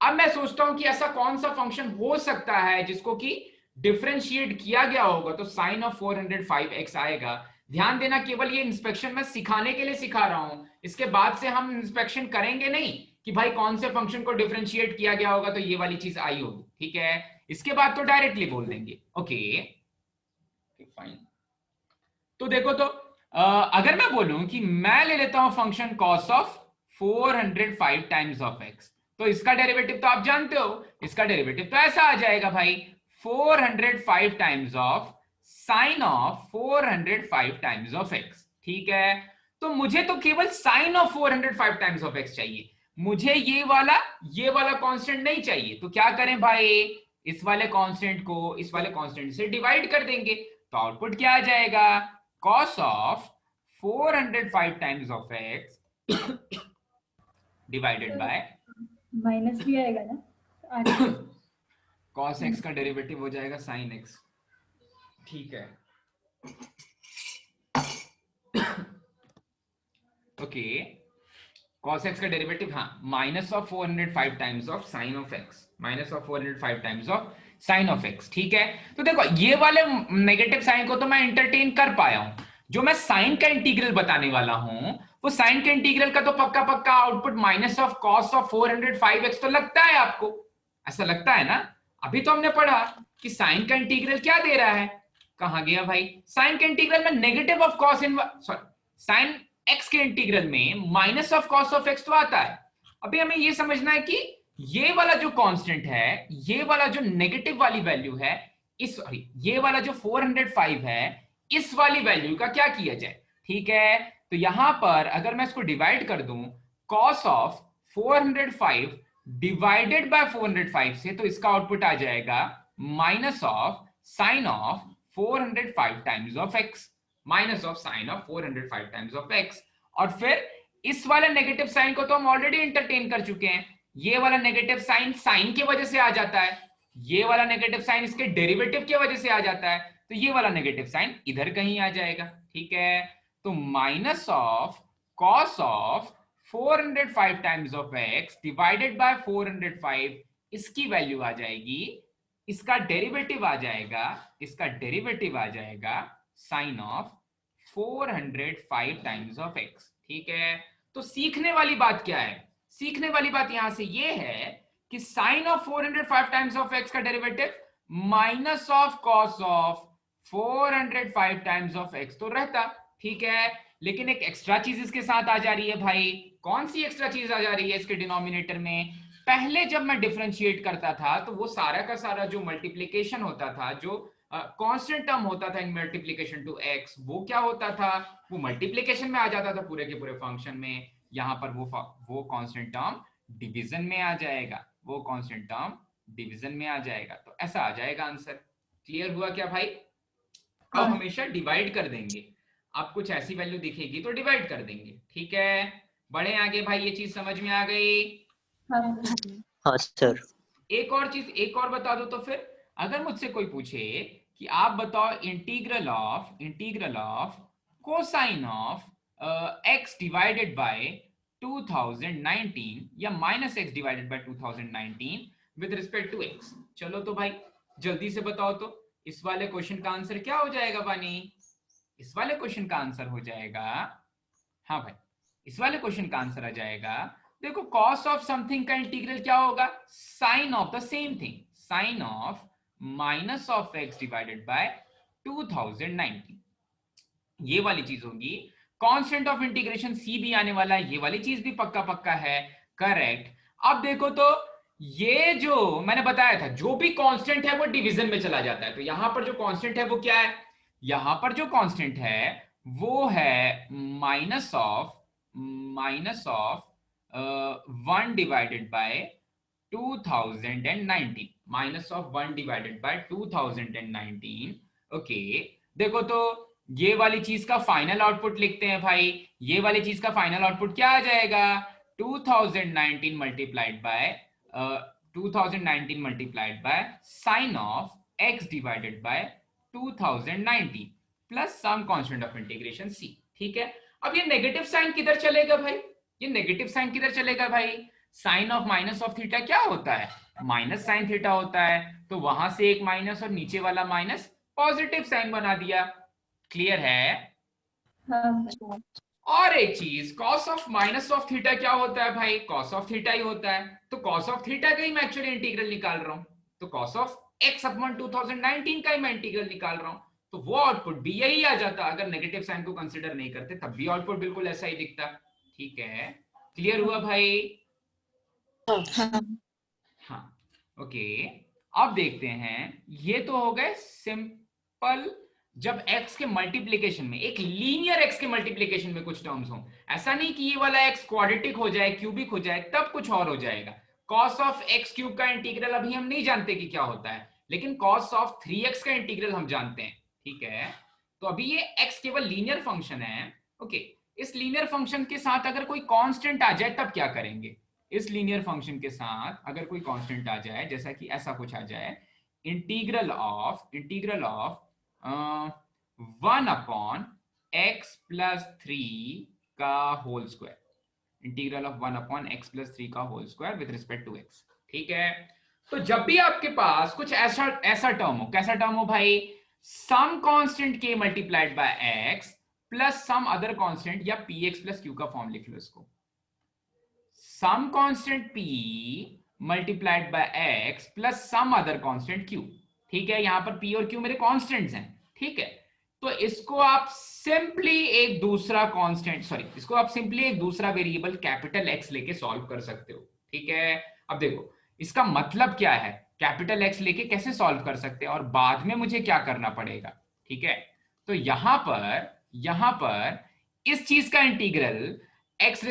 अब मैं सोचता हूं कि ऐसा कौन सा फंक्शन हो सकता है जिसको कि डिफरेंशिएट किया गया होगा तो साइन ऑफ 405x आएगा। ध्यान देना, केवल ये इंस्पेक्शन मैं सिखाने के लिए सिखा रहा हूं, इसके बाद से हम इंस्पेक्शन करेंगे नहीं कि भाई कौन से फंक्शन को डिफरेंशिएट किया गया होगा तो ये वाली चीज आई होगी। ठीक है, इसके बाद तो डायरेक्टली बोल देंगे। ओके फाइन, तो देखो तो अगर मैं बोलूं कि मैं ले लेता हूं function cos of 405 times of x, तो इसका डेरिवेटिव तो आप जानते हो, इसका डेरिवेटिव तो ऐसा आ जाएगा भाई 405 times of sine of 405 times of x. ठीक है, तो मुझे तो केवल sine of 405 times of x चाहिए, मुझे ये वाला कांस्टेंट नहीं चाहिए। तो क्या करें भाई, इस वाले कांस्टेंट को इस वाले कांस्टेंट से डिवाइड कर देंगे, तो आउटपुट क्या आ जाएगा, cos of 405 times of x divided by minus भी आएगा ना आगे? cos x का डेरिवेटिव हो जाएगा sin x। ठीक है, ओके, cos x का डेरिवेटिव हाँ, minus of 405 times of sine of x, minus of 405 times of sine of x। ठीक है, तो देखो ये वाले नेगेटिव साइन को तो मैं इंटरटेन कर पाया हूं, जो मैं साइन का इंटीग्रल बताने वाला हूं वो साइन के इंटीग्रल का तो पक्का पक्का output minus of cos of 405x तो लगता है आपको, ऐसा लगता है ना। अभी तो हमने पढ़ा कि साइन का इंटीग्रल क्या दे रहा है, कहां गया भाई, साइन के इंटीग्रल में negative of cos sine x के इंटीग्रल में minus of cos of x तो आता है। अभी हमें ये समझना है कि ये वाला जो कांस्टेंट है, ये वाला जो नेगेटिव वाली वैल्यू है, ये वाला जो 405 है, इस वाली वैल्यू का क्या किया जाए। ठीक है, तो यहां पर अगर मैं इसको डिवाइड कर दूं cos ऑफ 405 डिवाइडेड बाय 405 से, तो इसका आउटपुट आ जाएगा minus of sine of 405 times of x, minus of sine of 405 times of x। और फिर इस वाले नेगेटिव साइन को तो हम ऑलरेडी एंटरटेन कर चुके हैं, ये वाला नेगेटिव साइन साइन की वजह से आ जाता है, ये वाला नेगेटिव साइन इसके डेरिवेटिव की वजह से आ जाता है, तो ये वाला नेगेटिव साइन इधर कहीं आ जाएगा। ठीक है, तो minus of cos of 405 times of x divided by 405, इसकी वैल्यू आ जाएगी, इसका डेरिवेटिव आ जाएगा sine of 405 times of x। ठीक है, तो सीखने वाली बात क्या है, सीखने वाली बात यहां से ये है कि sine of 405 times of x का derivative minus of cos of 405 times of x तो रहता, ठीक है। लेकिन एक एक्स्ट्रा चीज इसके साथ आ जा रही है भाई। कौन सी एक्स्ट्रा चीज आ जा रही है इसके डिनोमिनेटर में? पहले जब मैं डिफरेंशिएट करता था तो वो सारा का सारा जो मल्टीप्लीकेशन होता था, जो कांस्टेंट टर्म होता था इन मल्टीप्लीकेशन टू एक्स, वो क्या होता था, वो मल्टीप्लीकेशन में आ जाता था पूरे के पूरे फंक्शन में। यहाँ पर वो कांस्टेंट टर्म डिवीजन में आ जाएगा, वो कांस्टेंट टर्म डिवीजन में आ जाएगा। तो ऐसा आ जाएगा आंसर। क्लियर हुआ क्या भाई? अब हमेशा डिवाइड कर देंगे। आप कुछ ऐसी वैल्यू दिखेगी तो डिवाइड कर देंगे, ठीक है। बढ़े आगे भाई, ये चीज समझ में आ गई? हाँ सर। एक और चीज, एक और बता दो तो फिर। अगर मुझसे कोई पूछे कि आप बताओ integral of cosine of x divided by 2019 या minus x divided by 2019 with respect to x, चलो तो भाई जल्दी से बताओ तो इस वाले क्वेश्चन का आंसर क्या हो जाएगा बानी? इस वाले क्वेश्चन का आंसर हो जाएगा, हाँ भाई, इस वाले क्वेश्चन का आंसर आ जाएगा। देखो कॉस ऑफ समथिंग का इंटीग्रल क्या होगा? Sine of the same thing, sine of minus of x divided by 2019, ये वाली चीज होगी। कांस्टेंट ऑफ इंटीग्रेशन सी भी आने वाला है, ये वाली चीज भी पक्का पक्का है, करेक्ट। अब देखो तो ये जो मैंने बताया था, जो भी कांस्टेंट है वो डिवीजन में चला जाता है। तो यहां पर जो कांस्टेंट है वो क्या है? यहां पर जो कांस्टेंट है वो है minus of 1 divided by 2019, minus of 1 divided by 2019। Okay, देखो तो ये वाली चीज का फाइनल आउटपुट लिखते हैं भाई। ये वाली चीज का फाइनल आउटपुट क्या आ जाएगा? 2019 multiplied by sine of x divided by 2019 plus some constant of integration c, ठीक है। अब ये नेगेटिव साइन किधर चलेगा भाई? ये नेगेटिव साइन किधर चलेगा भाई? Sine of minus of theta क्या होता है? माइनस साइन थीटा होता है। तो वहां से एक माइनस और नीचे वाला माइनस पॉजिटिव साइन बना दिया। क्लियर है? और एक चीज, cos of minus of theta क्या होता है भाई? कॉस ऑफ थीटा ही होता है। तो कॉस ऑफ थीटा का ही मैं एक्चुअली इंटीग्रल निकाल रहा हूं। तो कॉस ऑफ x अपॉन 2019 का ही मैं इंटीग्रल निकाल रहा हूं। तो वो आउटपुट भी यही आ जाता। अगर नेगेटिव साइन को कंसीडर नहीं करते तब भी आउटपुट बिल्कुल ऐसा ही दिखता, ठीक है। क्लियर हुआ भाई? हाँ, ओके। अब देखते हैं, ये तो हो गए सिंपल जब x के मल्टीप्लीकेशन में, एक लीनियर x के मल्टीप्लीकेशन में कुछ टर्म्स हो। ऐसा नहीं कि ये वाला x क्वाड्रेटिक हो जाए, क्यूबिक हो जाए, तब कुछ और हो जाएगा। cos ऑफ x क्यूब का इंटीग्रल अभी हम नहीं जानते कि क्या होता है, लेकिन cos ऑफ 3x का इंटीग्रल हम जानते हैं, ठीक है। तो अभी ये x केवल लीनियर फंक्शन है, ओके। इस लीनियर फंक्शन के साथ अगर कोई कांस्टेंट आ जाए तब क्या करेंगे? इस लीनियर फंक्शन के साथ अगर कोई कांस्टेंट आ जाए, जैसा कि ऐसा कुछ आ जाए, integral of 1 upon x plus 3 का whole square, integral of 1 upon x plus 3 का whole square with respect to x, ठीक है। तो जब भी आपके पास कुछ ऐसा टर्म हो, कैसा टर्म हो भाई? Some constant k multiplied by x plus some other constant, या px प्लस q का फॉर्म लिख लो इसको। Some constant p multiplied by x plus some other constant q, ठीक है। यहां पर p और q मेरे कांस्टेंट्स हैं, ठीक है। तो इसको आप सिंपली एक दूसरा कांस्टेंट, सॉरी, इसको आप सिंपली एक दूसरा वेरिएबल कैपिटल x लेके सॉल्व कर सकते हो, ठीक है। अब देखो इसका मतलब क्या है, कैपिटल x लेके कैसे सॉल्व कर सकते हैं और बाद में मुझे क्या करना पड़ेगा, ठीक है। तो यहां पर इस चीज का इंटीग्रल x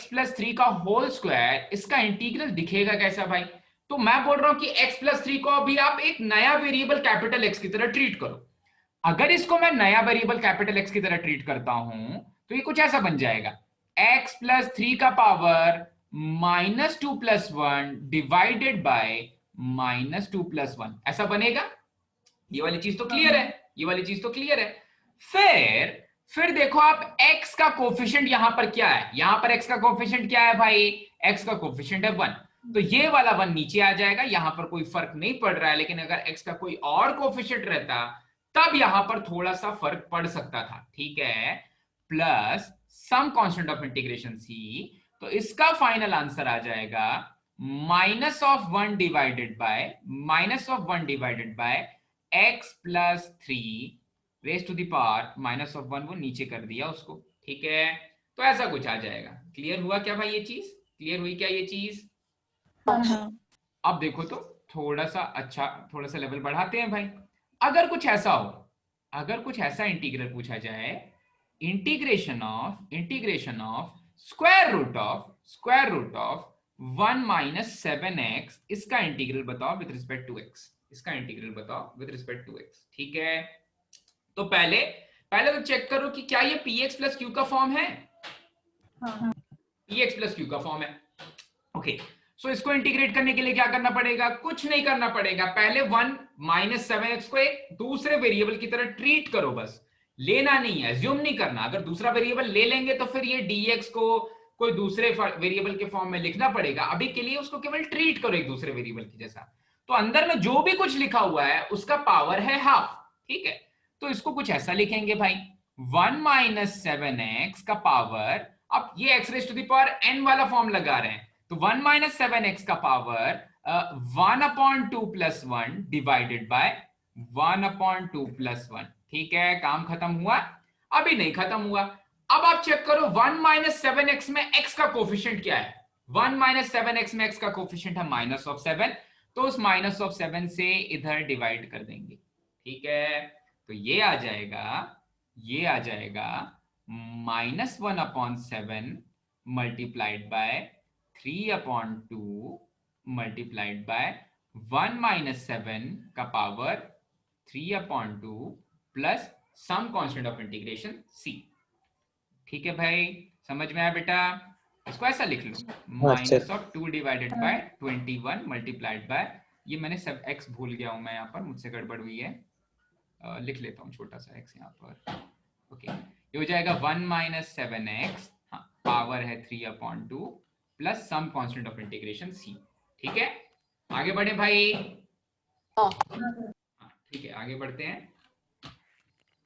प्लस 3 का होल स्क्वायर, इसका इंटीग्रल दिखेगा कैसा भाई? तो मैं बोल रहा हूं कि x प्लस 3 को अभी आप एक नया वेरिएबल कैपिटल x की तरह ट्रीट करो। अगर इसको मैं नया वेरिएबल कैपिटल x की तरह ट्रीट करता हूं तो ये कुछ ऐसा बन जाएगा, x प्लस 3 का power -2 plus 1 divided by -2 plus 1, ऐसा बनेगा। ये वाली चीज तो क्लियर है, ये वाली चीज तो क्लियर है। फिर देखो आप x का कोफिशिएंट यहां पर क्या है? यहां पर x का कोफिशिएंट क्या है भाई? x का कोफिशिएंट है 1, तो ये वाला 1 नीचे आ जाएगा। यहां पर कोई फर्क नहीं पड़ रहा है, लेकिन अगर x का कोई और कोफिशिएंट रहता तब यहां पर थोड़ा सा फर्क पड़ सकता था, ठीक है। Plus some constant of integration c, तो इसका फाइनल आंसर आ जाएगा -1 divided by x plus 3 raise to the power -1, वो नीचे कर दिया उसको, ठीक है। तो ऐसा कुछ आ जाएगा। क्लियर हुआ क्या भाई? ये चीज क्लियर हुई क्या ये चीज? हाँ। अब देखो तो थोड़ा सा लेवल बढ़ाते हैं भाई। अगर कुछ ऐसा हो, अगर कुछ ऐसा इंटीग्रल पूछा जाए, integration of square root of 1 minus 7x, इसका इंटीग्रल बताओ विद रिस्पेक्ट टू x, इसका इंटीग्रल बताओ विद रिस्पेक्ट टू x, ठीक है। तो पहले तो चेक करो कि क्या ये px प्लस क्यू का फॉर्म है। हाँ। px प्लस क्यू का फॉर्म है, ओके। सो इसको इंटीग्रेट करने के लिए क्या करना पड़ेगा? कुछ नहीं करना पड़ेगा, पहले 1 माइनस 7x को एक दूसरे वेरिएबल की तरह ट्रीट करो, बस लेना नहीं है, एज्यूम नहीं करना। अगर दूसरा वेरिएबल ले लेंगे तो फिर ये dx को कोई दूसरे वेरिएबल के फॉर्म में लिखना पड़ेगा। अभी के लिए उसको केवल ट्रीट करो एक दूसरे वेरिएबल की जैसा। तो अंदर में जो भी कुछ लिखा हुआ है उसका पावर है हाफ, ठीक है। तो इसको कुछ ऐसा लिखेंगे भाई, 1 माइनस 7x का पावर, अब ये x raise to the power n वाला फॉर्म लगा रहे हैं, तो 1 माइनस 7x का power 1/2 plus 1 divided by 1/2 plus 1, ठीक है। काम खत्म हुआ? अभी नहीं खत्म हुआ। अब आप चेक करो 1 माइनस 7x में x का कोफिशिएंट क्या है? 1 माइनस 7x में x का कोफिशिएंट है -7, तो उस -7 से इधर डिवाइड कर देंगे, ठीक है। तो ये आ जाएगा -1/7 multiplied by 3/2 multiplied by 1 minus 7 का power 3/2 plus some constant of integration c, ठीक है भाई। समझ में आया बेटा? इसको ऐसा लिख लो, -2 डिवाइडेड बाय 21 मल्टीप्लाइड बाय, ये मैंने सब x भूल गया हूं मैं, यहाँ पर मुझसे गड़बड़ हुई है, लिख लेता हूँ छोटा सा x यहाँ पर, ओके। ये हो जाएगा 1 माइनस 7x, हाँ, पावर है 3/2 plus some constant of integration c, ठीक है। आगे बढ़े भाई? ठीक है,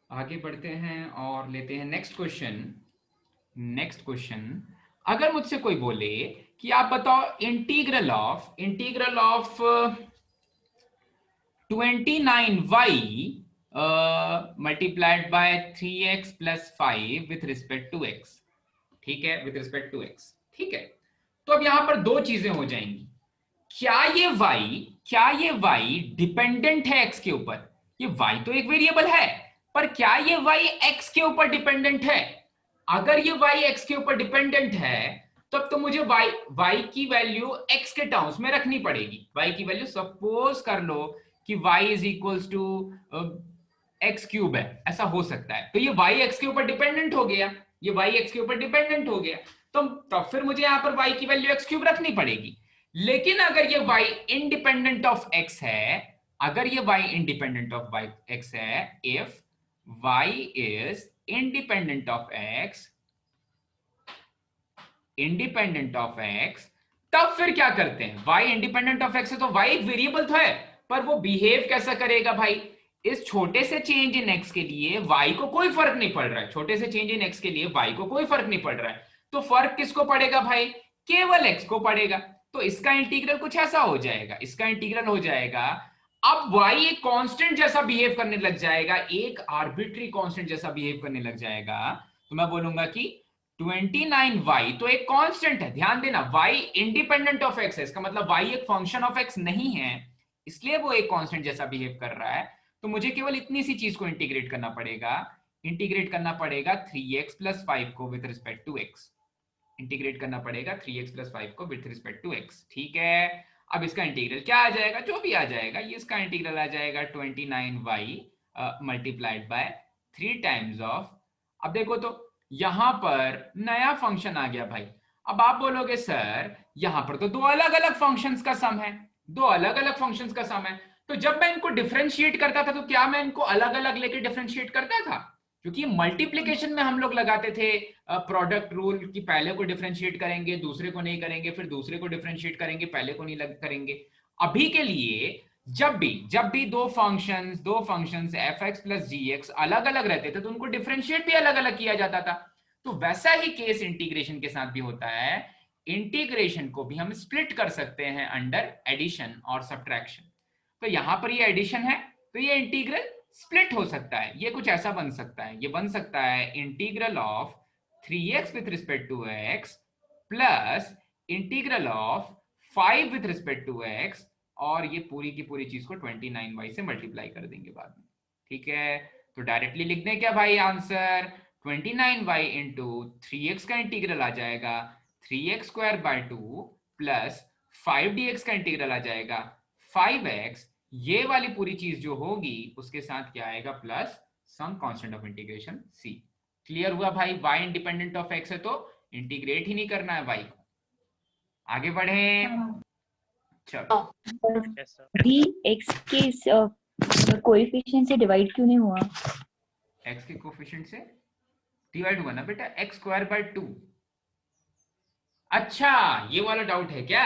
आगे बढ़ते हैं और लेते हैं नेक्स्ट क्वेश्चन। अगर मुझसे कोई बोले कि आप बताओ integral of 29y multiplied by 3x plus 5 with respect to x, ठीक है, विथ रिस्पेक्ट टू x, ठीक है। तो अब यहां पर दो चीजें हो जाएंगी, क्या ये y डिपेंडेंट है x के ऊपर? ये y तो एक वेरिएबल है, पर क्या ये y x के ऊपर डिपेंडेंट है? अगर ये y x के ऊपर डिपेंडेंट है तब तो मुझे y की वैल्यू x के टर्म्स में रखनी पड़ेगी। y की वैल्यू सपोज कर लो कि y is equals to x cube है, ऐसा हो सकता है। तो ये y x के ऊपर डिपेंडेंट हो गया, तो तब फिर मुझे यहां पर y की वैल्यू x क्यूब रखनी पड़ेगी। लेकिन अगर ये y इंडिपेंडेंट ऑफ x है, if y is independent of x, तब फिर क्या करते हैं? y इंडिपेंडेंट ऑफ x है तो y एक वेरिएबल तो है, पर वो बिहेव कैसा करेगा भाई? इस छोटे से चेंज इन x के लिए y को कोई फर्क नहीं पड़ रहा है, तो फर्क किसको पड़ेगा भाई? केवल x को पड़ेगा। तो इसका इंटीग्रल कुछ ऐसा हो जाएगा, अब y एक कांस्टेंट जैसा बिहेव करने लग जाएगा, एक आर्बिट्री कांस्टेंट जैसा बिहेव करने लग जाएगा। तो मैं बोलूंगा कि 29y तो एक कांस्टेंट है, ध्यान देना, y इंडिपेंडेंट ऑफ x है, इसका मतलब y एक फंक्शन ऑफ x नहीं है, इसलिए वो एक कांस्टेंट जैसा बिहेव कर रहा है। तो मुझे केवल इतनी सी चीज को इंटीग्रेट करना पड़ेगा 3x प्लस 5 को विथ रिस्पेक्ट टू x, ठीक है। अब इसका इंटीग्रल क्या आ जाएगा? जो भी आ जाएगा, ये इसका इंटीग्रल आ जाएगा 29y multiplied bye 3 times of, अब देखो तो यहां पर नया फंक्शन आ गया भाई। अब आप बोलोगे सर यहां पर तो दो अलग अलग फंक्शंस का सम है, तो जब मैं इनको डिफरेंशिएट करता था तो क्या मैं इनको अलग अलग लेके डिफरेंशिएट करता था? क्योंकि मल्टीप्लिकेशन में हम लोग लगाते थे प्रोडक्ट रूल कि पहले को डिफरेंशिएट करेंगे, दूसरे को नहीं करेंगे, फिर दूसरे को डिफरेंशिएट करेंगे, पहले को नहीं करेंगे। अभी के लिए जब भी दो फंक्शंस fx प्लस gx अलग अलग रहते थे तो उनको डिफरेंशिएट भी अलग अलग किया जाता था। तो वैसा ही केस इंटीग्रेशन के साथ भी होता है। इंटीग्रेशन को भी हम स्प्लिट कर सकते हैं अंडर एडिशन और सब्ट्रैक्शन। तो यहां पर ये एडिशन है तो ये इंटीग्रल स्प्लिट हो सकता है, ये कुछ ऐसा बन सकता है, ये बन सकता है integral of 3x with respect to x plus integral of 5 with respect to x, और ये पूरी की पूरी चीज को 29y से मल्टीप्लाई कर देंगे बाद में। ठीक है, तो डायरेक्टली लिख दें क्या भाई आंसर, 29y इंटू 3x का इंटीग्रल आ जाएगा 3x square by 2 plus 5dx का इंटीग्रल आ जाएगा 5x, ये वाली पूरी चीज जो होगी उसके साथ क्या आएगा plus some constant of integration c। Clear हुआ भाई, y इंडिपेंडेंट ऑफ x है तो इंटीग्रेट ही नहीं करना है y को। आगे बढ़े, चलो डी एक्स के कोएफिशिएंट से डिवाइड क्यों नहीं हुआ? x के कोफिशिएंट से डिवाइड हुआ ना बेटा x स्क्वायर बाय 2। अच्छा, ये वाला डाउट है क्या?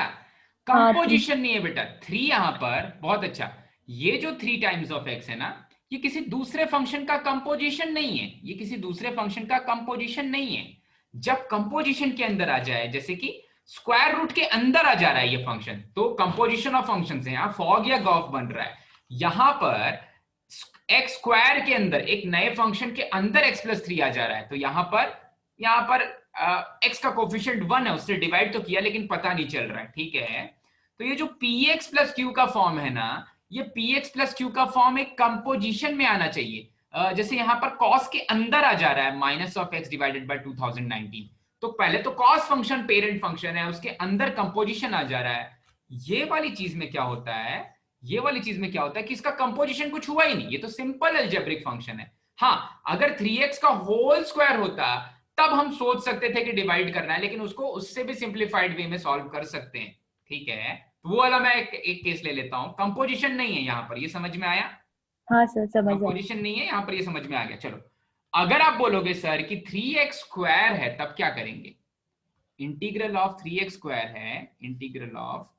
कंपोजिशन नहीं है बेटा, 3 यहां पर, बहुत अच्छा। ये जो 3 टाइम्स ऑफ x है ना, ये किसी दूसरे फंक्शन का कंपोजिशन नहीं है, ये किसी दूसरे फंक्शन का कंपोजिशन नहीं है। जब कंपोजिशन के अंदर आ जाए, जैसे कि स्क्वायर रूट के अंदर आ जा रहा है ये फंक्शन, तो कंपोजिशन ऑफ फंक्शंस है, यहां फॉग या गॉफ बन रहा है। यहां पर एक्स स्क्वायर के अंदर एक नए फंक्शन के अंदर x प्लस 3 आ जा रहा है, तो यहां पर x का कोफिशिएंट 1 है, उससे डिवाइड तो किया लेकिन पता नहीं चल रहा है। ठीक है, तो ये जो px प्लस q का फॉर्म है ना, ये px प्लस q का फॉर्म एक कंपोजिशन में आना चाहिए। जैसे यहां पर cos के अंदर आ जा रहा है minus of x divided by 2019, तो पहले तो cos फंक्शन पेरेंट फंक्शन है, उसके अंदर कंपोजिशन आ जा रहा है। ये वाली चीज में क्या होता है, ये वाली चीज में क्या होता है कि इसका कंपोजिशन कुछ हुआ ही नहीं, ये तो सिंपल अलजेब्रिक फंक्शन है। हाँ, अगर 3x का होल स्क्वायर होता तब हम सोच सकते थे कि डिवाइड करना है, लेकिन उसको उससे भी सिंप्लीफाइड वे में सॉल्व कर सकते हैं। ठीक है, तो वो वाला मैं एक केस ले लेता हूं, कंपोजिशन नहीं है यहां पर, ये समझ में आया? हाँ सर, समझ आया। कंपोजिशन नहीं है यहां पर, ये समझ में आ गया। चलो, अगर आप बोलोगे सर कि 3x स्क्वायर है तब क्या करेंगे? इंटीग्रल ऑफ 3x स्क्वायर है, इंटीग्रल ऑफ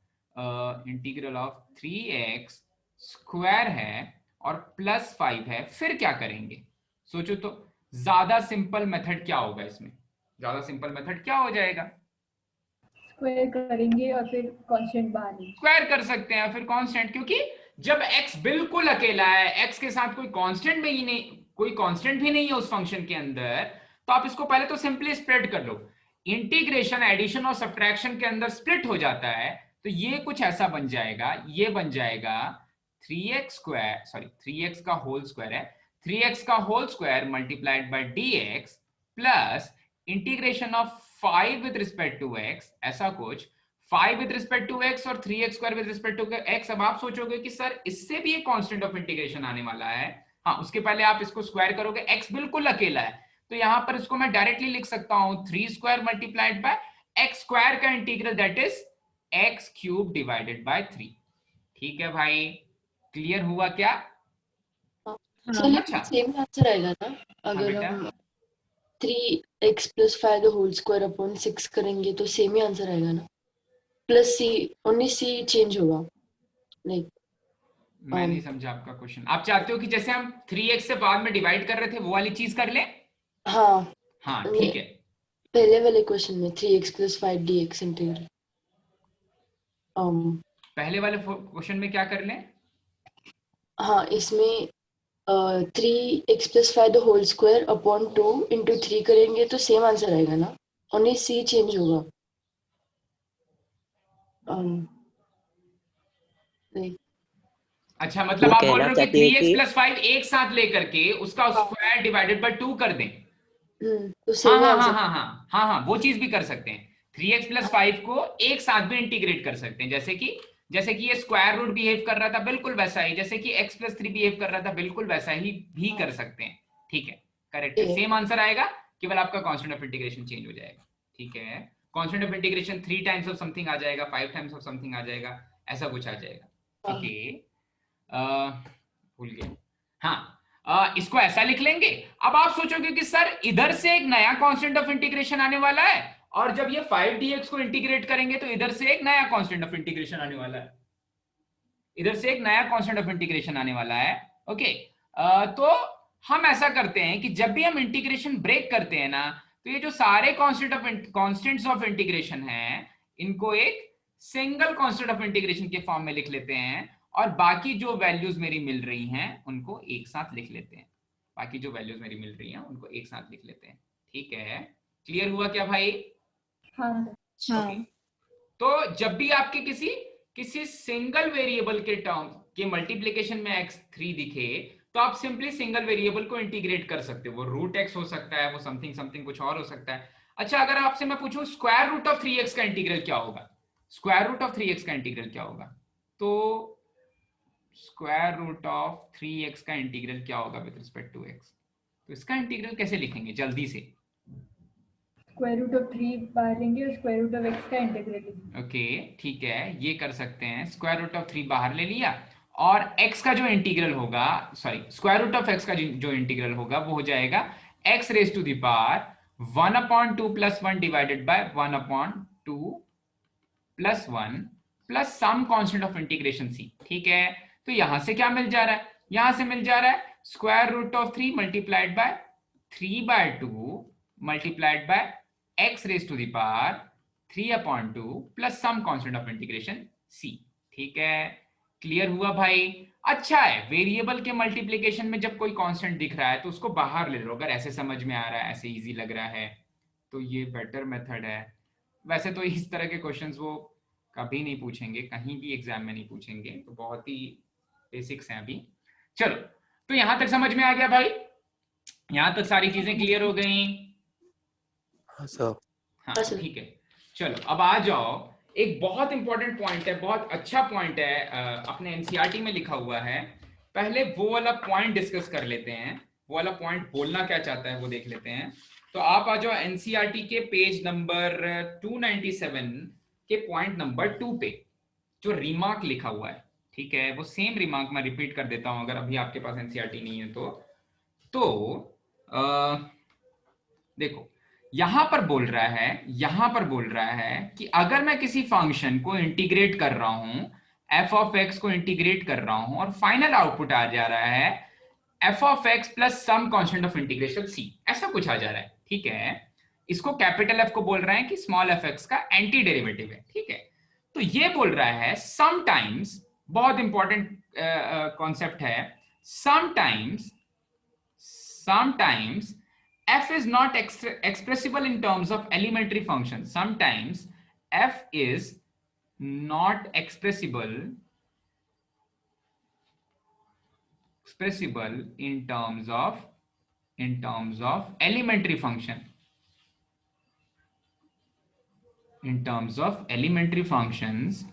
3x स्क्वायर है और प्लस 5 है, फिर क्या करेंगे? सोचो तो, ज्यादा सिंपल मेथड क्या होगा इसमें? ज्यादा सिंपल मेथड क्या हो जाएगा? स्क्वायर करेंगे और फिर कांस्टेंट बाहर लेंगे। स्क्वायर कर सकते हैं फिर कांस्टेंट, क्योंकि जब x बिल्कुल अकेला है, x के साथ कोई कांस्टेंट भी नहीं, कोई कांस्टेंट भी नहीं है उस फंक्शन के अंदर, तो आप इसको पहले तो सिंपली स्प्लिट कर लो। इंटीग्रेशन एडिशन और सब्ट्रैक्शन के अंदर स्प्लिट हो जाता है, तो ये कुछ ऐसा बन जाएगा, ये बन जाएगा 3x स्क्वायर, सॉरी 3x का होल स्क्वायर है, 3x का whole square multiplied by dx plus integration of 5 with respect to x, ऐसा कुछ 5 विद रिस्पेक्ट टू x और 3x square with respect to x। अब आप सोचोगे कि सर इससे भी एक कांस्टेंट ऑफ इंटीग्रेशन आने वाला है। हाँ, उसके पहले आप इसको स्क्वायर करोगे, x बिल्कुल अकेला है, तो यहां पर इसको मैं डायरेक्टली लिख सकता हूं 3 square multiplied by x square का integral, that is x cube divided by 3। ठीक है भाई, क्लियर हुआ क्या? अच्छा, सेम आंसर आएगा ना अगर हम 3x plus 5 whole square upon 6 करेंगे तो सेम ही आंसर आएगा ना, plus c, only c change होगा। लाइक मैं नहीं समझा आपका क्वेश्चन। आप चाहते हो कि जैसे हम 3x से बाद में डिवाइड कर रहे थे वो वाली चीज कर लें? हाँ हाँ ठीक है, पहले वाले क्वेश्चन में 3x प्लस 5 dx इंटीग्रल, पहले वाले क्वेश्चन में क्या कर लें? हाँ इसमें 3x plus 5 whole square upon 2 into 3 करेंगे तो सेम आंसर आएगा ना, ओनली c चेंज होगा। अच्छा, मतलब आप बोल रहे हो कि 3x प्लस 5 एक साथ लेकर के उसका स्क्वायर डिवाइडेड बाय 2 कर दें? तो सेम आंसर। हाँ, वो चीज भी कर सकते हैं। 3x प्लस 5 को एक साथ भी इंटीग्रेट कर सकते हैं, जैसे कि ये स्क्वायर रूट बिहेव कर रहा था बिल्कुल वैसा ही, जैसे कि x प्लस 3 बिहेव कर रहा था बिल्कुल वैसा ही भी कर सकते हैं। ठीक है, करेक्ट है, सेम आंसर आएगा, केवल आपका कांस्टेंट ऑफ इंटीग्रेशन चेंज हो जाएगा। ठीक है, constant of integration 3 times of something आ जाएगा, 5 टाइम्स ऑफ समथिंग आ जाएगा, ऐसा कुछ आ जाएगा। ओके, भूल गया। हाँ, इसको ऐसा लिख लेंगे। अब आप सोचोगे कि सर इधर से एक नया कांस्टेंट ऑफ इंटीग्रेशन आने वाला है, और जब ये 5dx को इंटीग्रेट करेंगे तो इधर से एक नया कांस्टेंट ऑफ इंटीग्रेशन आने वाला है, इधर से एक नया कांस्टेंट ऑफ इंटीग्रेशन आने वाला है। ओके, तो हम ऐसा करते हैं कि जब भी हम इंटीग्रेशन ब्रेक करते हैं ना, तो ये जो सारे कांस्टेंट्स ऑफ इंटीग्रेशन हैं, इनको एक सिंगल कांस्टेंट ऑफ इंटीग्रेशन के फॉर्म में लिख लेते हैं और बाकी जो वैल्यूज मेरी मिल रही हैं उनको एक साथ लिख लेते हैं। बाकी जो वैल्यूज मेरी मिल रही हैं उनको एक साथ लिख लेते हैं। ठीक है, क्लियर हुआ क्या भाई? हाँ Okay. तो जब भी आपके किसी सिंगल वेरिएबल के टर्म के मल्टीप्लिकेशन में x3 दिखे तो आप सिंपली सिंगल वेरिएबल को इंटीग्रेट कर सकते हो। वो रूट x हो सकता है, वो समथिंग समथिंग कुछ और हो सकता है। अच्छा, अगर आपसे मैं पूछूं स्क्वायर रूट ऑफ 3x का इंटीग्रल क्या होगा, स्क्वायर रूट ऑफ 3x का इंटीग्रल क्या होगा, तो स्क्वायर रूट ऑफ 3x का इंटीग्रल क्या होगा विद रिस्पेक्ट टू x? तो इसका इंटीग्रल कैसे लिखेंगे जल्दी से? स्क्वायर रूट ऑफ 3 बाहर लेंगे और स्क्वायर रूट ऑफ x का इंटीग्रल लेंगे। ओके ठीक है, ये कर सकते हैं। स्क्वायर रूट ऑफ 3 बाहर ले लिया और x का जो इंटीग्रल होगा, sorry square root of x का जो इंटीग्रल होगा वो हो जाएगा x raise to the power 1/2 + 1 divided by 1/2 + 1 plus some constant of integration c। ठीक है, तो यहां से क्या मिल जा रहा है? यहां से मिल जा रहा है square root of 3 multiplied by 3/2 multiplied by x raise to the power 3/2 plus some constant of integration c। ठीक है, क्लियर हुआ भाई? अच्छा है, वेरिएबल के मल्टीप्लिकेशन में जब कोई कांस्टेंट दिख रहा है तो उसको बाहर ले लो। अगर ऐसे समझ में आ रहा है, ऐसे इजी लग रहा है तो ये बेटर मेथड है। वैसे तो इस तरह के क्वेश्चंस वो कभी नहीं पूछेंगे, कहीं भी एग्जाम में नहीं पूछेंगे, तो बहुत ही बेसिक्स हैं अभी। चलो, तो यहां तक समझ में आ गया भाई? यहां तक सारी चीजें क्लियर हो गई? हाँ सर। हाँ ठीक है, चलो अब आ जाओ। एक बहुत इंपॉर्टेंट पॉइंट है, बहुत अच्छा पॉइंट है, अपने एनसीईआरटी में लिखा हुआ है। पहले वो वाला पॉइंट डिस्कस कर लेते हैं, वो वाला पॉइंट बोलना क्या चाहता है वो देख लेते हैं। तो आप आ जाओ एनसीईआरटी के पेज नंबर 297 के पॉइंट नंबर 2 पे, जो रिमार्क लिखा हुआ है। ठीक है, वो सेम रिमार्क मैं रिपीट कर देता हूं अगर अभी आपके पास एनसीईआरटी नहीं है तो देखो, यहां पर बोल रहा है कि अगर मैं किसी फंक्शन को इंटीग्रेट कर रहा हूं, f ऑफ x को इंटीग्रेट कर रहा हूं और फाइनल आउटपुट आ जा रहा है f of x plus some constant of integration c, ऐसा कुछ आ जा रहा है। ठीक है, इसको कैपिटल F को बोल रहे हैं कि स्मॉल f(x) का एंटी डेरिवेटिव है। ठीक है, तो ये बोल रहा है समटाइम्स, बहुत इंपॉर्टेंट कॉन्सेप्ट है, sometimes f is not expressible in terms of elementary functions. Sometimes f is not expressible in terms of elementary function. In terms of elementary functions.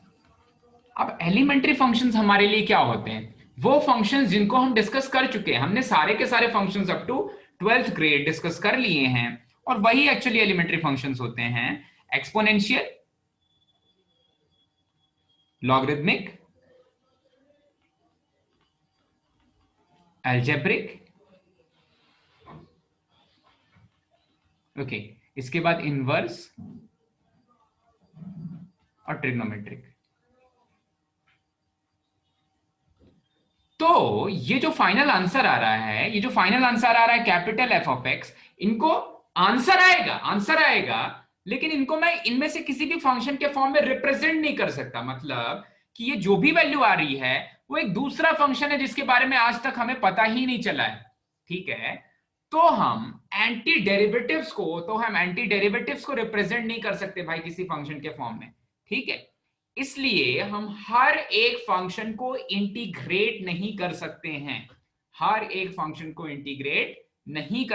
अब elementary functions हमारे लिए क्या होते हैं? वो functions जिनको हम डिस्कस कर चुके हैं, हमने सारे के सारे functions up to 12th grade discuss कर लिए हैं, और वही एक्चुअली एलिमेंट्री फंक्शंस होते हैं। एक्सपोनेंशियल, लॉगरिथमिक, अलजेब्रिक, ओके, इसके बाद इनवर्स और ट्रिग्नोमेट्रिक। तो ये जो फाइनल आंसर आ रहा है, कैपिटल F ऑफ x, इनको आंसर आएगा, लेकिन इनको मैं इनमें से किसी भी फंक्शन के फॉर्म में रिप्रेजेंट नहीं कर सकता। मतलब कि ये जो भी वैल्यू आ रही है वो एक दूसरा फंक्शन है जिसके बारे में आज तक हमें पता ही नहीं चला है। ठीक है, तो हम एंटी डेरिवेटिव्स को रिप्रेजेंट नहीं कर सकते भाई किसी फंक्शन के फॉर्म में। ठीक है, इसलिए हम हर एक फंक्शन को इंटीग्रेट नहीं कर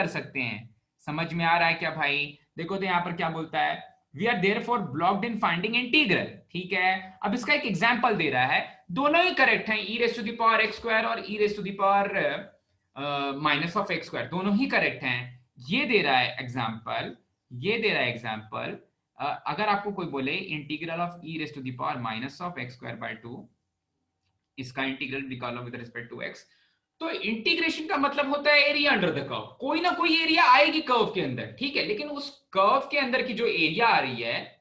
सकते हैं। समझ में आ रहा है क्या भाई? देखो तो यहां पर क्या बोलता है, we are therefore blocked in finding integral. ठीक है, अब इसका एक एग्जांपल दे रहा है, दोनों ही करेक्ट हैं, e⁻x² और e⁻−x², दोनों ही करेक्ट हैं। ये दे रहा है एग्जांपल, अगर आपको कोई बोले इंटीग्रल ऑफ e⁻−x²/2, इसका इंटीग्रल निकालो विद रिस्पेक्ट टू x, तो इंटीग्रेशन का मतलब होता है एरिया अंडर द कर्व। कोई ना कोई एरिया आएगी कर्व के अंदर। ठीक है, लेकिन उस कर्व के अंदर की जो एरिया आ रही है,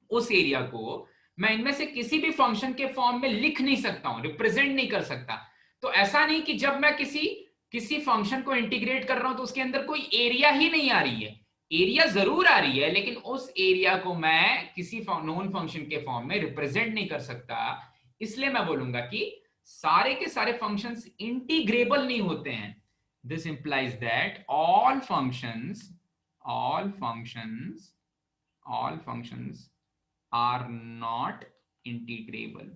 उस एरिया को मैं इनमें से किसी भी फंक्शन के फॉर्म में लिख नहीं सकता हूं, रिप्रेजेंट नहीं कर सकता। तो ऐसा नहीं कि जब मैं किसी फंक्शन को इंटीग्रेट कर रहा हूं तो उसके अंदर कोई एरिया ही नहीं आ रही है। एरिया जरूर आ रही है, लेकिन उस एरिया को मैं किसी नोन फंक्शन के फॉर्म में रिप्रेजेंट नहीं कर सकता, इसलिए मैं बोलूंगा कि सारे के सारे फंक्शंस इंटीग्रेबल नहीं होते हैं। This implies that all functions are not integrable.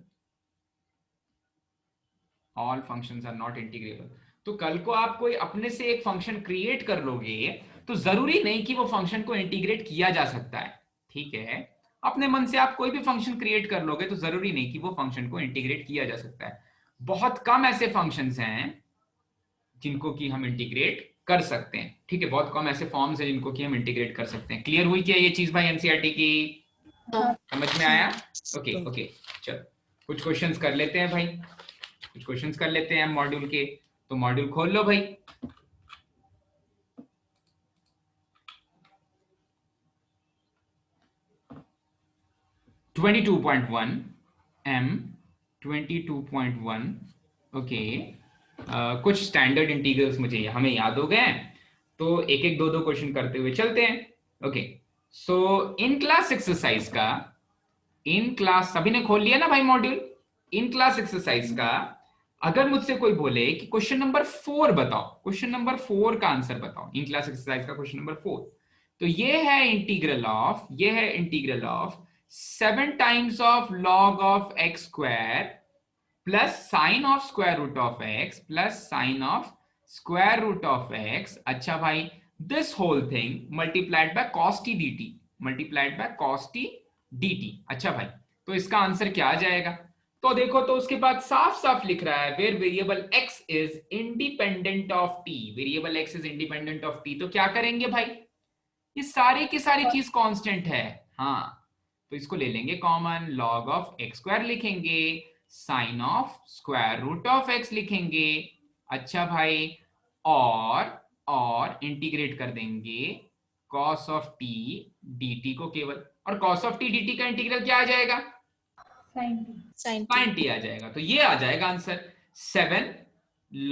All functions are not integrable. तो कल को आप कोई अपने से एक फंक्शन क्रिएट कर लोगे तो जरूरी नहीं कि वो फंक्शन को इंटीग्रेट किया जा सकता है, ठीक है। अपने मन से आप कोई भी फंक्शन क्रिएट कर लोगे तो जरूरी नहीं कि वो फंक्शन को इंटीग्रेट किया जा सकता है। बहुत कम ऐसे फंक्शंस हैं जिनको कि हम इंटीग्रेट कर सकते हैं, ठीक है। बहुत कम ऐसे फॉर्म्स हैं जिनको कि हम इंटीग्रेट कर सकते हैं। क्लियर हुई क्या ये चीज भाई एनसीईआरटी की? समझ में आया? ओके ओके, चलो कुछ क्वेश्चंस कर लेते हैं भाई, कुछ क्वेश्चंस कर लेते हैं मॉड्यूल के। तो मॉड्यूल खोल लो भाई। M22.1 okay. कुछ स्टैंडर्ड इंटीग्रल्स मुझे हमें याद हो गए हैं, तो एक एक दो दो क्वेश्चन करते हुए चलते हैं। ओके, सो इन क्लास एक्सरसाइज का, इन क्लास सभी ने खोल लिया ना भाई मॉड्यूल? इन क्लास एक्सरसाइज का अगर मुझसे कोई बोले कि क्वेश्चन नंबर 4 बताओ, क्वेश्चन नंबर 4 का आंसर बताओ, इन क्लास एक्सरसाइज का क्वेश्चन नंबर 4, तो ये है integral of 7 times of log of x square plus sine of square root of x plus sine of square root of x। अच्छा भाई, this whole thing multiplied by cos t dt, multiplied by cos t dt। अच्छा भाई, तो इसका answer क्या आ जाएगा? तो देखो, तो उसके बाद साफ साफ लिख रहा है where variable x is independent of t, variable x is independent of t। तो क्या करेंगे भाई, ये सारी की सारी चीज कांस्टेंट है, हाँ, तो इसको ले लेंगे common, log of x square लिखेंगे, sine of square root of x लिखेंगे। अच्छा भाई, और इंटीग्रेट कर देंगे cos ऑफ t dt को केवल, और cos ऑफ t dt का इंटीग्रल क्या आ जाएगा? sin t आ जाएगा। तो ये आ जाएगा answer 7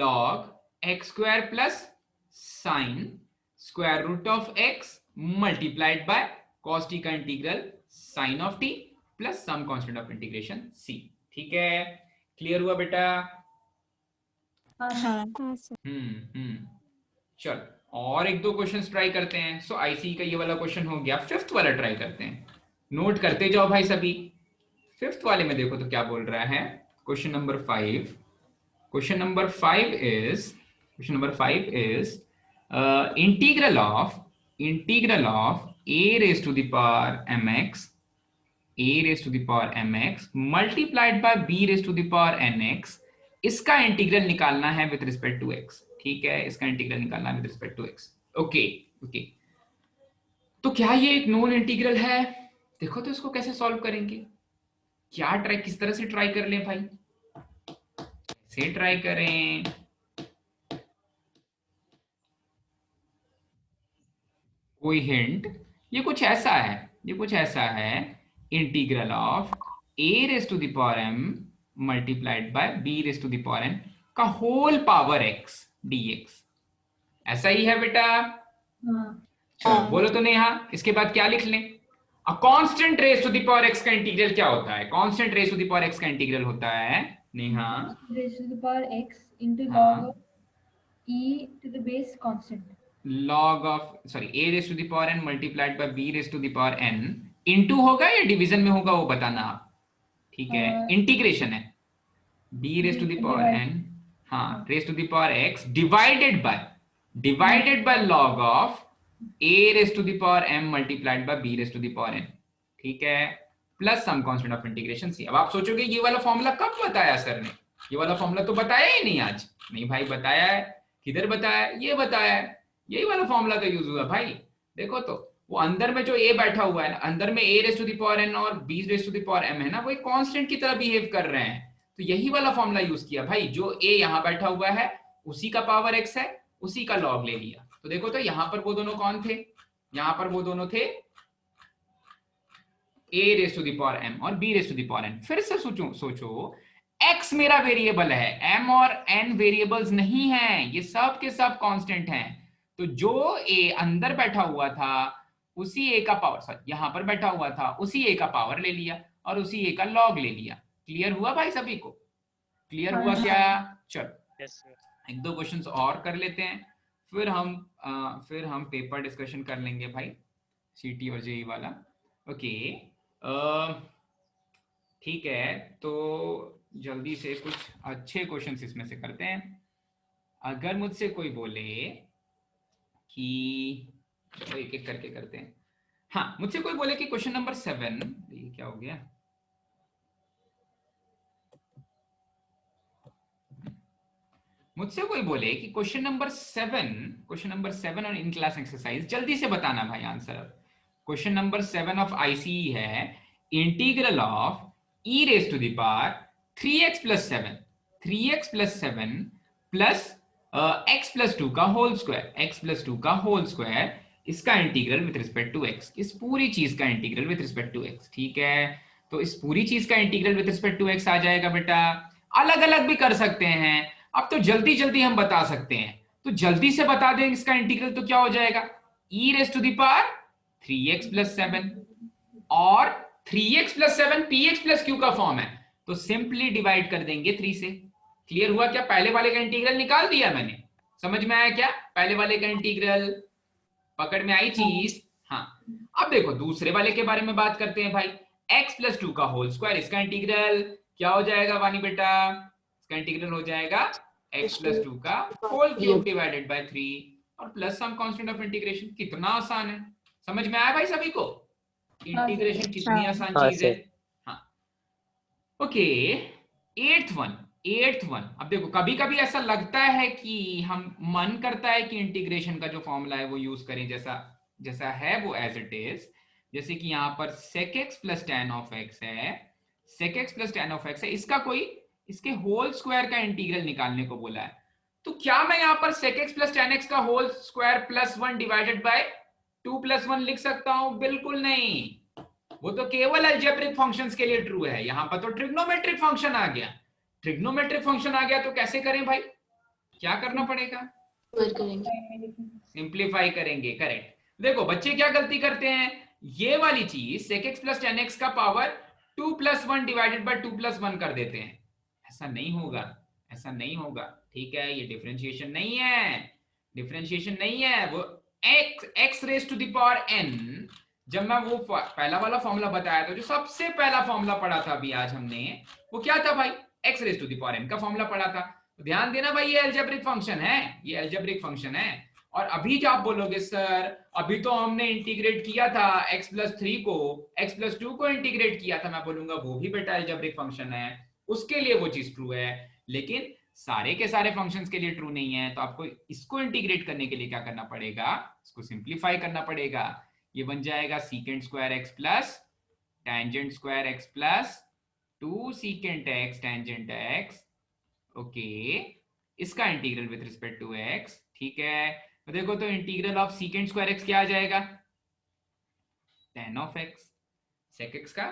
log x square plus sine square root of x multiplied by cos t का integral sine of t plus some constant of integration c। ठीक है, क्लियर हुआ बेटा? चल और एक दो क्वेश्चंस ट्राई करते हैं। सो आईसी का ये वाला क्वेश्चन हो गया, फिफ्थ वाला ट्राई करते हैं। नोट करते जाओ भाई सभी। फिफ्थ वाले में देखो तो क्या बोल रहा है, question number 5। Question number 5 is integral of a raised to the power mx multiplied by b raised to the power nx। इसका इंटीग्रल निकालना है विद रिस्पेक्ट टू x, ठीक है, इसका इंटीग्रल निकालना है with respect to x। Okay, तो क्या ये एक नोन इंटीग्रल है? देखो तो इसको कैसे सॉल्व करेंगे, क्या ट्राई, किस तरह से ट्राई कर लें भाई, कैसे ट्राई करें? कोई हिंट? ये कुछ ऐसा है, integral of a raised to the power m multiplied by b raised to the power n का होल पावर x dx। ऐसा ही है बेटा? चलो बोलो तो नेहा, इसके बाद क्या लिख लें? A constant raise to the power x का इंटीग्रल क्या होता है? Constant raise to the power x का इंटीग्रल होता है Neha, raised to the power x into log of e to the base constant, log of a raised to the power n multiplied by b raised to the power n। Into होगा या division में होगा वो बताना आप, ठीक है, integration है। b raised to the power n, हाँ, raised to the power x divided by log of a raised to the power m multiplied by b raised to the power n, ठीक है, plus some constant of integration c। अब आप सोचोगे ये वाला formula कब बताया सर ने? ये वाला फॉर्मूला तो बताया ही नहीं आज। नहीं भाई बताया है, किधर बताया है? ये बताया है, यही वाला फॉर्मूला का यूज हुआ भाई। देखो तो वो अंदर में जो a बैठा हुआ है ना, अंदर में a raised to the power n और b raised to the power m है ना, वो एक कांस्टेंट की तरह बिहेव कर रहे हैं। तो यही वाला फॉर्मूला यूज किया भाई, जो a यहाँ बैठा हुआ है उसी का पावर x है, उसी का लॉग ले लिया। तो देखो तो यहाँ पर वो दोनों कौन थे? यहाँ पर वो दोनों थे a raised to the power m और b raised to the power n। फिर से सोचो x मेरा वेरिएबल है, m और n वेरिएबल्स नहीं हैं, ये सब के सब कांस्टेंट हैं। तो तो जो a अंदर बैठा हुआ था उसी a का पावर, सॉरी यहाँ पर बैठा हुआ था उसी a का पावर ले लिया और उसी a का लॉग ले लिया। क्लियर हुआ भाई सभी को? क्लियर हुआ क्या? चलो एक दो क्वेश्चंस और कर लेते हैं, फिर हम पेपर डिस्कशन कर लेंगे भाई, सीटी और जेई वाला। ओके ठीक है, तो जल्दी से कुछ अच्छे क्वेश्चंस इसमें से करते हैं। अगर मुझसे कोई बोले कि, चलो एक एक करके करते हैं। हाँ, मुझसे कोई बोले कि क्वेश्चन नंबर 7, ये क्या हो गया, मुझसे कोई बोले कि क्वेश्चन नंबर 7 और इन क्लास एक्सरसाइज, जल्दी से बताना भाई answer. Question number 7 of ICE है integral of e raise to the power 3x plus 7 plus x plus 2 का होल स्क्वायर, इसका integral with respect to x, इस पूरी चीज का integral with respect to x। ठीक है, तो इस पूरी चीज का integral with respect to x आ जाएगा बेटा। अलग अलग भी कर सकते हैं, अब तो जल्दी जल्दी हम बता सकते हैं, तो जल्दी से बता दें इसका इंटीग्रल तो क्या हो जाएगा, e raise to the power 3x plus 7 और 3x plus 7 px plus q का फॉर्म है, तो सिंपली डिवाइड कर देंगे 3 से। क्लियर हुआ क्या? पहले वाले का इंटीग्रल निकाल दिया मैंने, समझ में आया क्या? पहले वाले का इंटीग्रल पकड़ में आई चीज। हाँ, अब देखो दूसरे वाले के बारे में बात करते हैं भाई। x प्लस 2 का होल स्क्वायर, इसका इंटीग्रल क्या हो जाएगा वानी बेटा? इसका इंटीग्रल हो जाएगा x प्लस 2 का होल क्यूब डिवाइडेड बाय 3 और plus some constant of integration. कितना आसान है, समझ में आया भाई सभी को? इंटीग्रेशन कितनी आसान चीज है। हाँ ओके, एट्थ वन। अब देखो कभी कभी ऐसा लगता है कि हम मन करता है कि इंटीग्रेशन का जो फॉर्मूला है वो यूज करें, जैसा है वो एज इट इज। जैसे कि यहाँ पर sec x प्लस tan ऑफ x है, इसके होल स्क्वायर का इंटीग्रल निकालने को बोला है। तो क्या मैं यहाँ पर sec x प्लस tan x का whole square plus 1 divided by 2 plus 1 लिख सकता हूं? बिल्कुल नहीं, वो तो केवल अलजेब्रिक फंक्शंस के लिए ट्रू है। यहां पर तो ट्रिग्नोमेट्रिक फंक्शन आ गया, तो कैसे करें भाई? क्या करना पड़ेगा? सिंप्लीफाई करेंगे। करेक्ट। देखो बच्चे क्या गलती करते हैं, ये वाली चीज sec x प्लस tan x का power 2 plus 1 divided by 2 plus 1 कर देते हैं। ऐसा नहीं होगा, ठीक है? ये डिफरेंशिएशन नहीं है, वो x raise to the power n। जब मैं वो पहला वाला फॉर्मूला बताया था, जो सबसे पहला फॉर्मूला पढ़ा था अभी आज हमने, वो क्या था भाई? x raise to the power n का फॉर्मूला पढ़ा था। तो ध्यान देना भाई, ये अलजेब्रिक फंक्शन है। और अभी जो आप बोलोगे सर अभी तो हमने इंटीग्रेट किया था x प्लस 3 को x प्लस 2 को इंटीग्रेट किया था, मैं बोलूंगा वो भी बेटा अलजेब्रिक फंक्शन है, उसके लिए वो चीज ट्रू है, लेकिन सारे के सारे फंक्शंस के लिए ट्रू नहीं है। तो आपको इसको इंटीग्रेट करने के लिए क्या करना पड़ेगा? इसको सिंप्लीफाई करना पड़ेगा। ये बन जाएगा secant square x plus tangent square x plus 2 secant x tangent x. Okay, इसका integral with respect to x. ठीक है, तो देखो तो integral of secant square x क्या आ जाएगा? tan of x, sec x का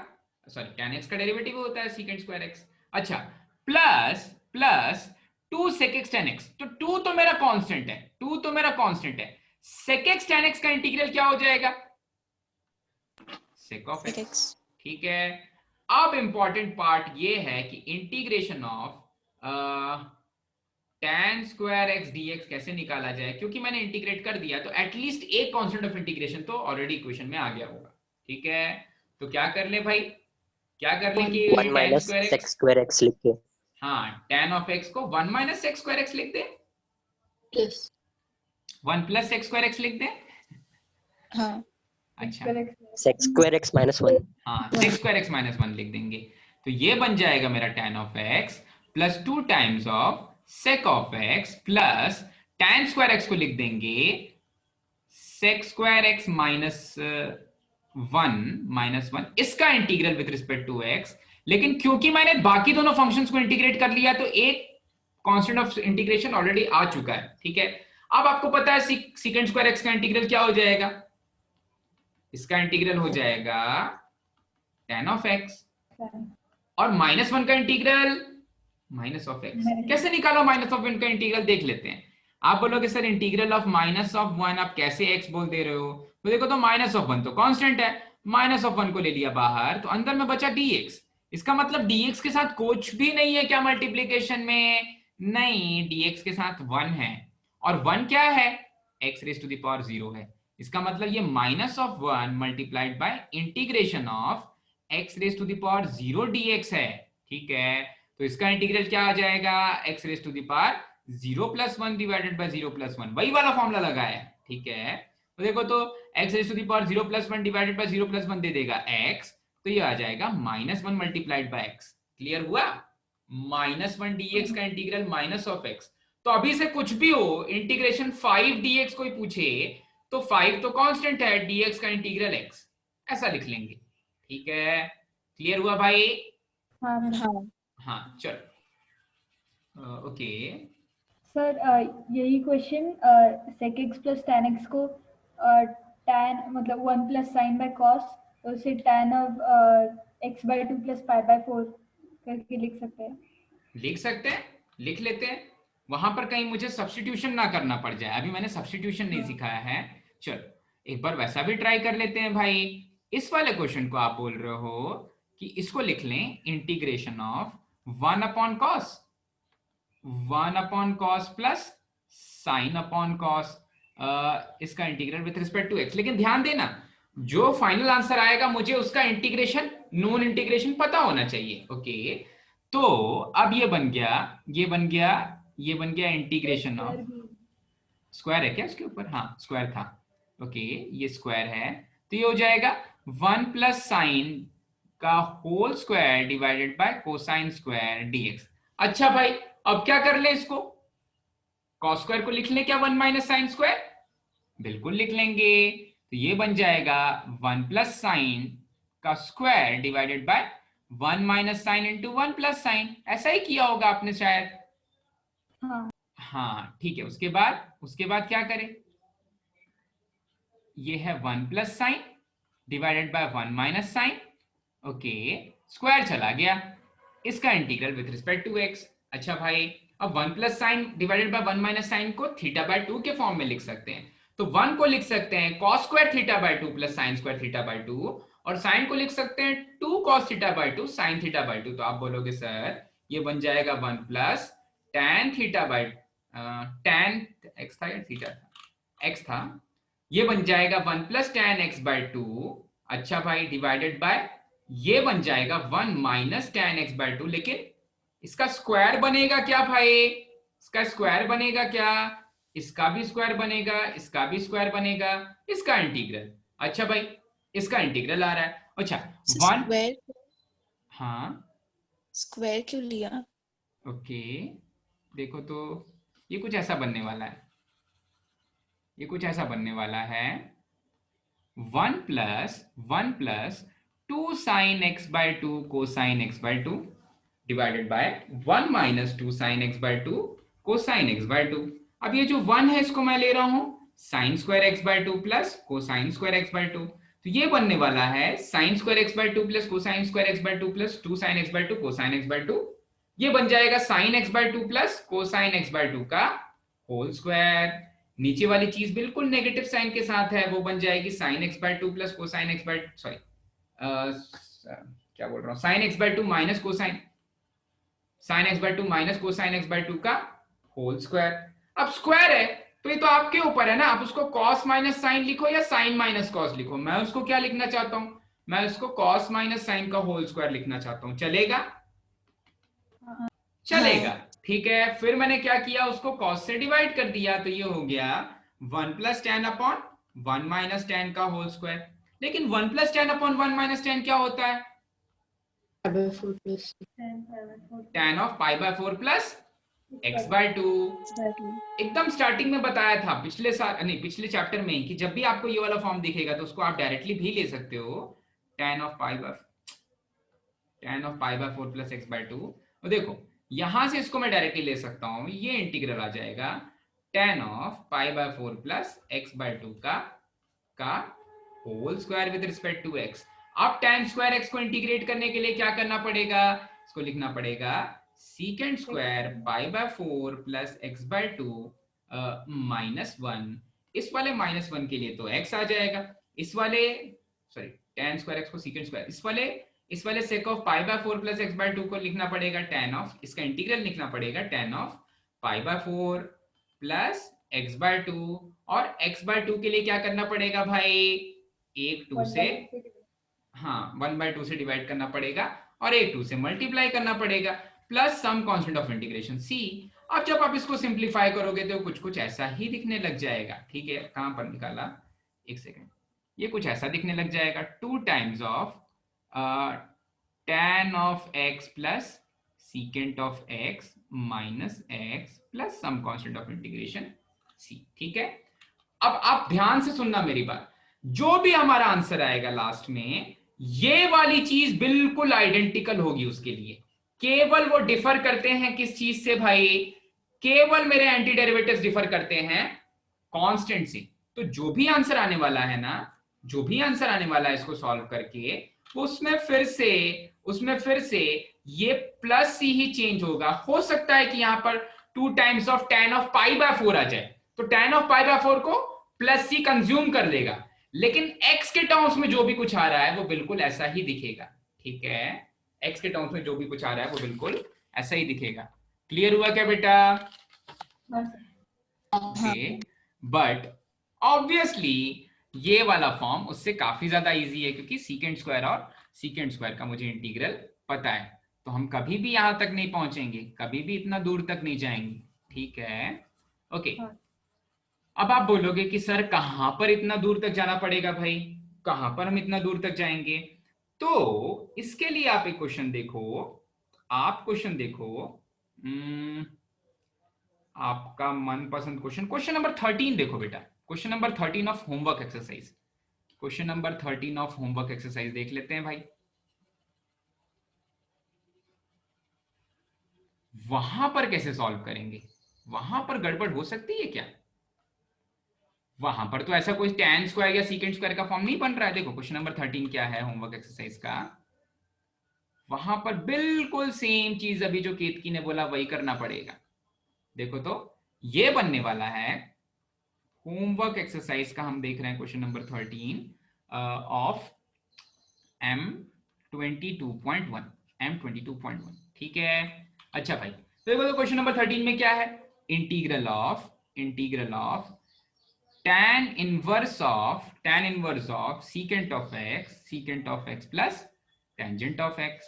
tan x का डेरिवेटिव होता है सीकेंट स्क्वायर एक्स। अच्छा, plus 2 sec x tan x, तो 2 तो मेरा कांस्टेंट है, sec x tan x का इंटीग्रल क्या हो जाएगा? sec of x। ठीक है, अब इंपॉर्टेंट पार्ट ये है कि integration of tan square x dx कैसे निकाला जाए, क्योंकि मैंने इंटीग्रेट कर दिया तो एटलीस्ट एक कांस्टेंट ऑफ इंटीग्रेशन तो ऑलरेडी इक्वेशन में आ गया होगा। ठीक है, तो क्या कर ले भाई, कि 1 माइनस sec स्क्वायर x लिख के, हाँ, tan ऑफ x को 1 माइनस sec स्क्वायर x लिख दे, plus 1 plus sec square x लिख दे। हाँ, अच्छा, sec स्क्वायर x माइनस 1, हाँ, sec स्क्वायर x माइनस 1 लिख देंगे, तो ये बन जाएगा मेरा tan of x plus 2 times of sec of x प्लस tan स्क्वायर x को लिख देंगे sec स्क्वायर x माइनस 1, इसका integral with respect to x। लेकिन क्योंकि मैंने बाकी दोनों फंक्शंस को इंटीग्रेट कर लिया तो एक कांस्टेंट ऑफ इंटीग्रेशन ऑलरेडी आ चुका है। ठीक है, अब आपको पता है सीकेंट स्क्वायर x का इंटीग्रल क्या हो जाएगा? इसका इंटीग्रल हो जाएगा tan ऑफ x, और -1 का इंटीग्रल माइनस ऑफ x। कैसे निकालो माइनस ऑफ n का इंटीग्रल, देख लेते हैं। आप बोलोगे sir integral of minus of one आप कैसे x बोल दे रहे हो, तो देखो तो माइनस ऑफ वन तो कांस्टेंट है, माइनस ऑफ वन को ले लिया बाहर तो अंदर में बचा dx। इसका मतलब dx के साथ कुछ भी नहीं है क्या मल्टीप्लीकेशन में? नहीं, dx के साथ 1 है और 1 क्या है? x raise to the power 0 है। इसका मतलब ये minus of 1 multiplied by integration of x raise to the power 0 dx है। ठीक है, तो इसका इंटीग्रल क्या आ जाएगा? x raise to the power 0 plus 1 divided by 0 plus 1, वही वाला फॉर्मूला लगाया है। ठीक है, तो देखो तो x raise to the power 0 plus 1 divided by 0 plus 1 दे देगा x, तो ये आ जाएगा minus 1 multiplied by x। Clear हुआ? माइनस 1 dx का इंटीग्रल माइनस ऑफ x। तो अभी से कुछ भी हो, इंटीग्रेशन 5 dx कोई पूछे तो 5 तो कांस्टेंट है, dx का इंटीग्रल x ऐसा लिख लेंगे। ठीक है, क्लियर हुआ भाई? हाँ हाँ चलो ओके। सर यही question sec x plus tan x को tan मतलब 1 प्लस साइन बाय कॉस, तो उसे tan of x by 2 plus pi by 4 करके लिख सकते हैं। लिख सकते हैं, लिख लेते हैं, वहां पर कहीं मुझे सब्स्टिट्यूशन ना करना पड़ जाए, अभी मैंने सब्स्टिट्यूशन नहीं सिखाया है। चलो एक बार वैसा भी ट्राई कर लेते हैं भाई। इस वाले क्वेश्चन को आप बोल रहे हो कि इसको लिख लें integration of 1 upon cos, 1 upon cos plus sine upon cos, इसका integral with respect to x। लेकिन ध्यान देना, जो फाइनल आंसर आएगा मुझे उसका इंटीग्रेशन, नॉन इंटीग्रेशन पता होना चाहिए। ओके, तो अब ये बन गया, ये बन गया, ये बन गया इंटीग्रेशन ऑफ, स्क्वायर है क्या इसके ऊपर? हाँ स्क्वायर था। ओके, ये स्क्वायर है तो ये हो जाएगा 1 प्लस साइन का whole square divided by cosine square dx। अच्छा भाई, अब क्या कर ले इसको? कॉस स्क्वायर को लिख लें क्या 1 माइनस साइन स्क्वायर? बिल्कुल लिख लेंगे, तो ये बन जाएगा 1 प्लस साइन का square divided by 1 minus sine into 1 plus sign. ऐसा ही किया होगा आपने शायद। हाँ ठीक है, उसके बाद क्या करें? ये है 1 plus sine divided by 1 minus sine. Okay, square चला गया, इसका integral with respect to x। अच्छा भाई, अब 1 plus sine divided by 1 minus sine को थीटा बाय 2 के फॉर्म में लिख सकते हैं। तो 1 को लिख सकते हैं cos square theta by 2 plus sine square theta by 2, और साइन को लिख सकते हैं 2 cos theta by 2 sine theta by 2। तो आप बोलोगे सर ये बन जाएगा 1 plus tan theta by tan x था या थीटा था? x था। ये बन जाएगा 1 प्लस tan x बाय 2। अच्छा भाई, डिवाइडेड बाय ये बन जाएगा 1 माइनस tan x बाय 2। लेकिन इसका स्क्वायर बनेगा क्या भाई? इसका स्क्वायर बनेगा क्या? इसका भी स्क्वायर बनेगा, इसका भी स्क्वायर बनेगा, इसका इंटीग्रल। अच्छा भाई, इसका इंटीग्रल आ रहा है। अच्छा 1, स्क्वायर, हाँ स्क्वायर क्यों लिया? ओके, देखो तो ये कुछ ऐसा बनने वाला है, ये कुछ ऐसा बनने वाला है 1 plus 2 sine x by 2 cosine x by 2 divided by 1 minus 2 sine x by 2 cosine x by 2। अब ये जो 1 है इसको मैं ले रहा हूं sine square x by 2 plus cosine square x by 2। तो ये बनने वाला है sine square x by 2 plus cosine square x by 2 plus 2 sine x by 2 cosine x by 2। ये बन जाएगा sine x by 2 plus cosine x by 2 का whole square. नीचे वाली चीज बिल्कुल नेगेटिव साइन के साथ है, वो बन जाएगी sine x by 2 plus cosine x by, sorry क्या बोल रहा हूं, sine x by 2 minus cosine, sine x by 2 minus cosine x by 2 का होल स्क्वायर। अब स्क्वायर है तो ये तो आपके ऊपर है ना, आप उसको कॉस माइनस साइन लिखो या साइन माइनस कॉस लिखो। मैं उसको क्या लिखना चाहता हूं? मैं उसको कॉस माइनस साइन का होल स्क्वायर लिखना चाहता हूं। चलेगा? चलेगा, ठीक है। फिर मैंने क्या किया, उसको कॉस से डिवाइड कर दिया, तो ये हो गया 1 plus tan upon 1 minus tan का होल स्क्वायर। लेकिन 1 plus tan upon 1 minus tan क्या होता है? tan of pi by 4 plus x by 2। एकदम स्टार्टिंग में बताया था पिछले साल, नहीं पिछले चैप्टर में ही, कि जब भी आपको ये वाला फॉर्म दिखेगा तो उसको आप डायरेक्टली भी ले सकते हो, tan of pi by 4 plus x by 2। और देखो यहां से इसको मैं डायरेक्टली ले सकता हूं, ये इंटीग्रल आ जाएगा tan of pi by 4 plus x by 2 का whole square with respect to x। अब tan स्क्वायर x को इंटीग्रेट करने के लिए क्या करना पड़ेगा? इसको लिखना पड़ेगा secant square pi by 4 plus x by 2 -1, इस वाले -1 के लिए तो x आ जाएगा, इस वाले सॉरी tan स्क्वायर x को secant स्क्वायर, इस वाले sec of pi by 4 plus x by 2 को लिखना पड़ेगा tan ऑफ, इसका इंटीग्रल लिखना पड़ेगा tan of pi by 4 plus x by 2, और x बाय 2 के लिए क्या करना पड़ेगा भाई, 1/2 से, हाँ 1/2 से डिवाइड करना पड़ेगा और 1/2 से मल्टीप्लाई करना पड़ेगा, plus some constant of integration c। अब जब आप इसको सिंप्लीफाई करोगे तो कुछ ऐसा ही दिखने लग जाएगा, ठीक है, कहां पर निकाला, एक सेकेंड, ये कुछ ऐसा दिखने लग जाएगा, 2 times of tan of x plus secant of x minus x plus some constant of integration c, ठीक है। अब आप ध्यान से सुनना मेरी बात, जो भी हमारा आंसर आएगा लास्ट में, ये वाली चीज बिल्कुल आइडेंटिकल होगी उसके लिए, केवल वो डिफर करते हैं किस चीज से भाई, केवल मेरे एंटी डेरिवेटिव्स डिफर करते हैं कांस्टेंट से। तो जो भी आंसर आने वाला है ना, जो भी आंसर आने वाला है इसको सॉल्व करके, उसमें फिर से ये प्लस सी ही चेंज होगा। हो सकता है कि यहां पर 2 times of tan of pi by 4 आ जाए, तो tan ऑफ पाई बाय 4 को प्लस सी कंज्यूम कर लेगा, लेकिन x के टर्म्स में जो भी कुछ आ रहा है वो बिल्कुल ऐसा ही दिखेगा, ठीक है, x के टर्म्स में जो भी कुछ आ रहा है वो बिल्कुल ऐसा ही दिखेगा। क्लियर हुआ क्या बेटा? ओके, बट ऑब्वियसली ये वाला फॉर्म उससे काफी ज्यादा इजी है, क्योंकि secant स्क्वायर और secant स्क्वायर का मुझे इंटीग्रल पता है, तो हम कभी भी यहां तक नहीं पहुंचेंगे, कभी भी इतना दूर तक नहीं जाएंगे, ठीक है। ओके, अब आप बोलोगे कि सर कहां पर इतना दूर तक जाना पड़ेगा भाई, कहां पर हम इतना दूर तक जाएंगे? तो इसके लिए आप एक क्वेश्चन देखो, आपका मनपसंद क्वेश्चन नंबर 13 देखो बेटा, question number 13 of homework exercise, question number 13 of homework exercise देख लेते हैं भाई। वहां पर कैसे सॉल्व करेंगे, वहां पर गड़बड़ हो सकती है क्या? वहां पर तो ऐसा कोई tan स्क्वायर या secant स्क्वायर का फॉर्म नहीं बन रहा है। देखो क्वेश्चन नंबर 13 क्या है होमवर्क एक्सरसाइज का, वहां पर बिल्कुल सेम चीज अभी जो केतकी ने बोला वही करना पड़ेगा। देखो तो ये बनने वाला है होमवर्क एक्सरसाइज का, हम देख रहे हैं क्वेश्चन नंबर 13 ऑफ M22.1, ठीक है। अच्छा भाई, तो देखो तो क्वेश्चन नंबर 13 में क्या है, integral of tan inverse of secant of x plus tangent of x,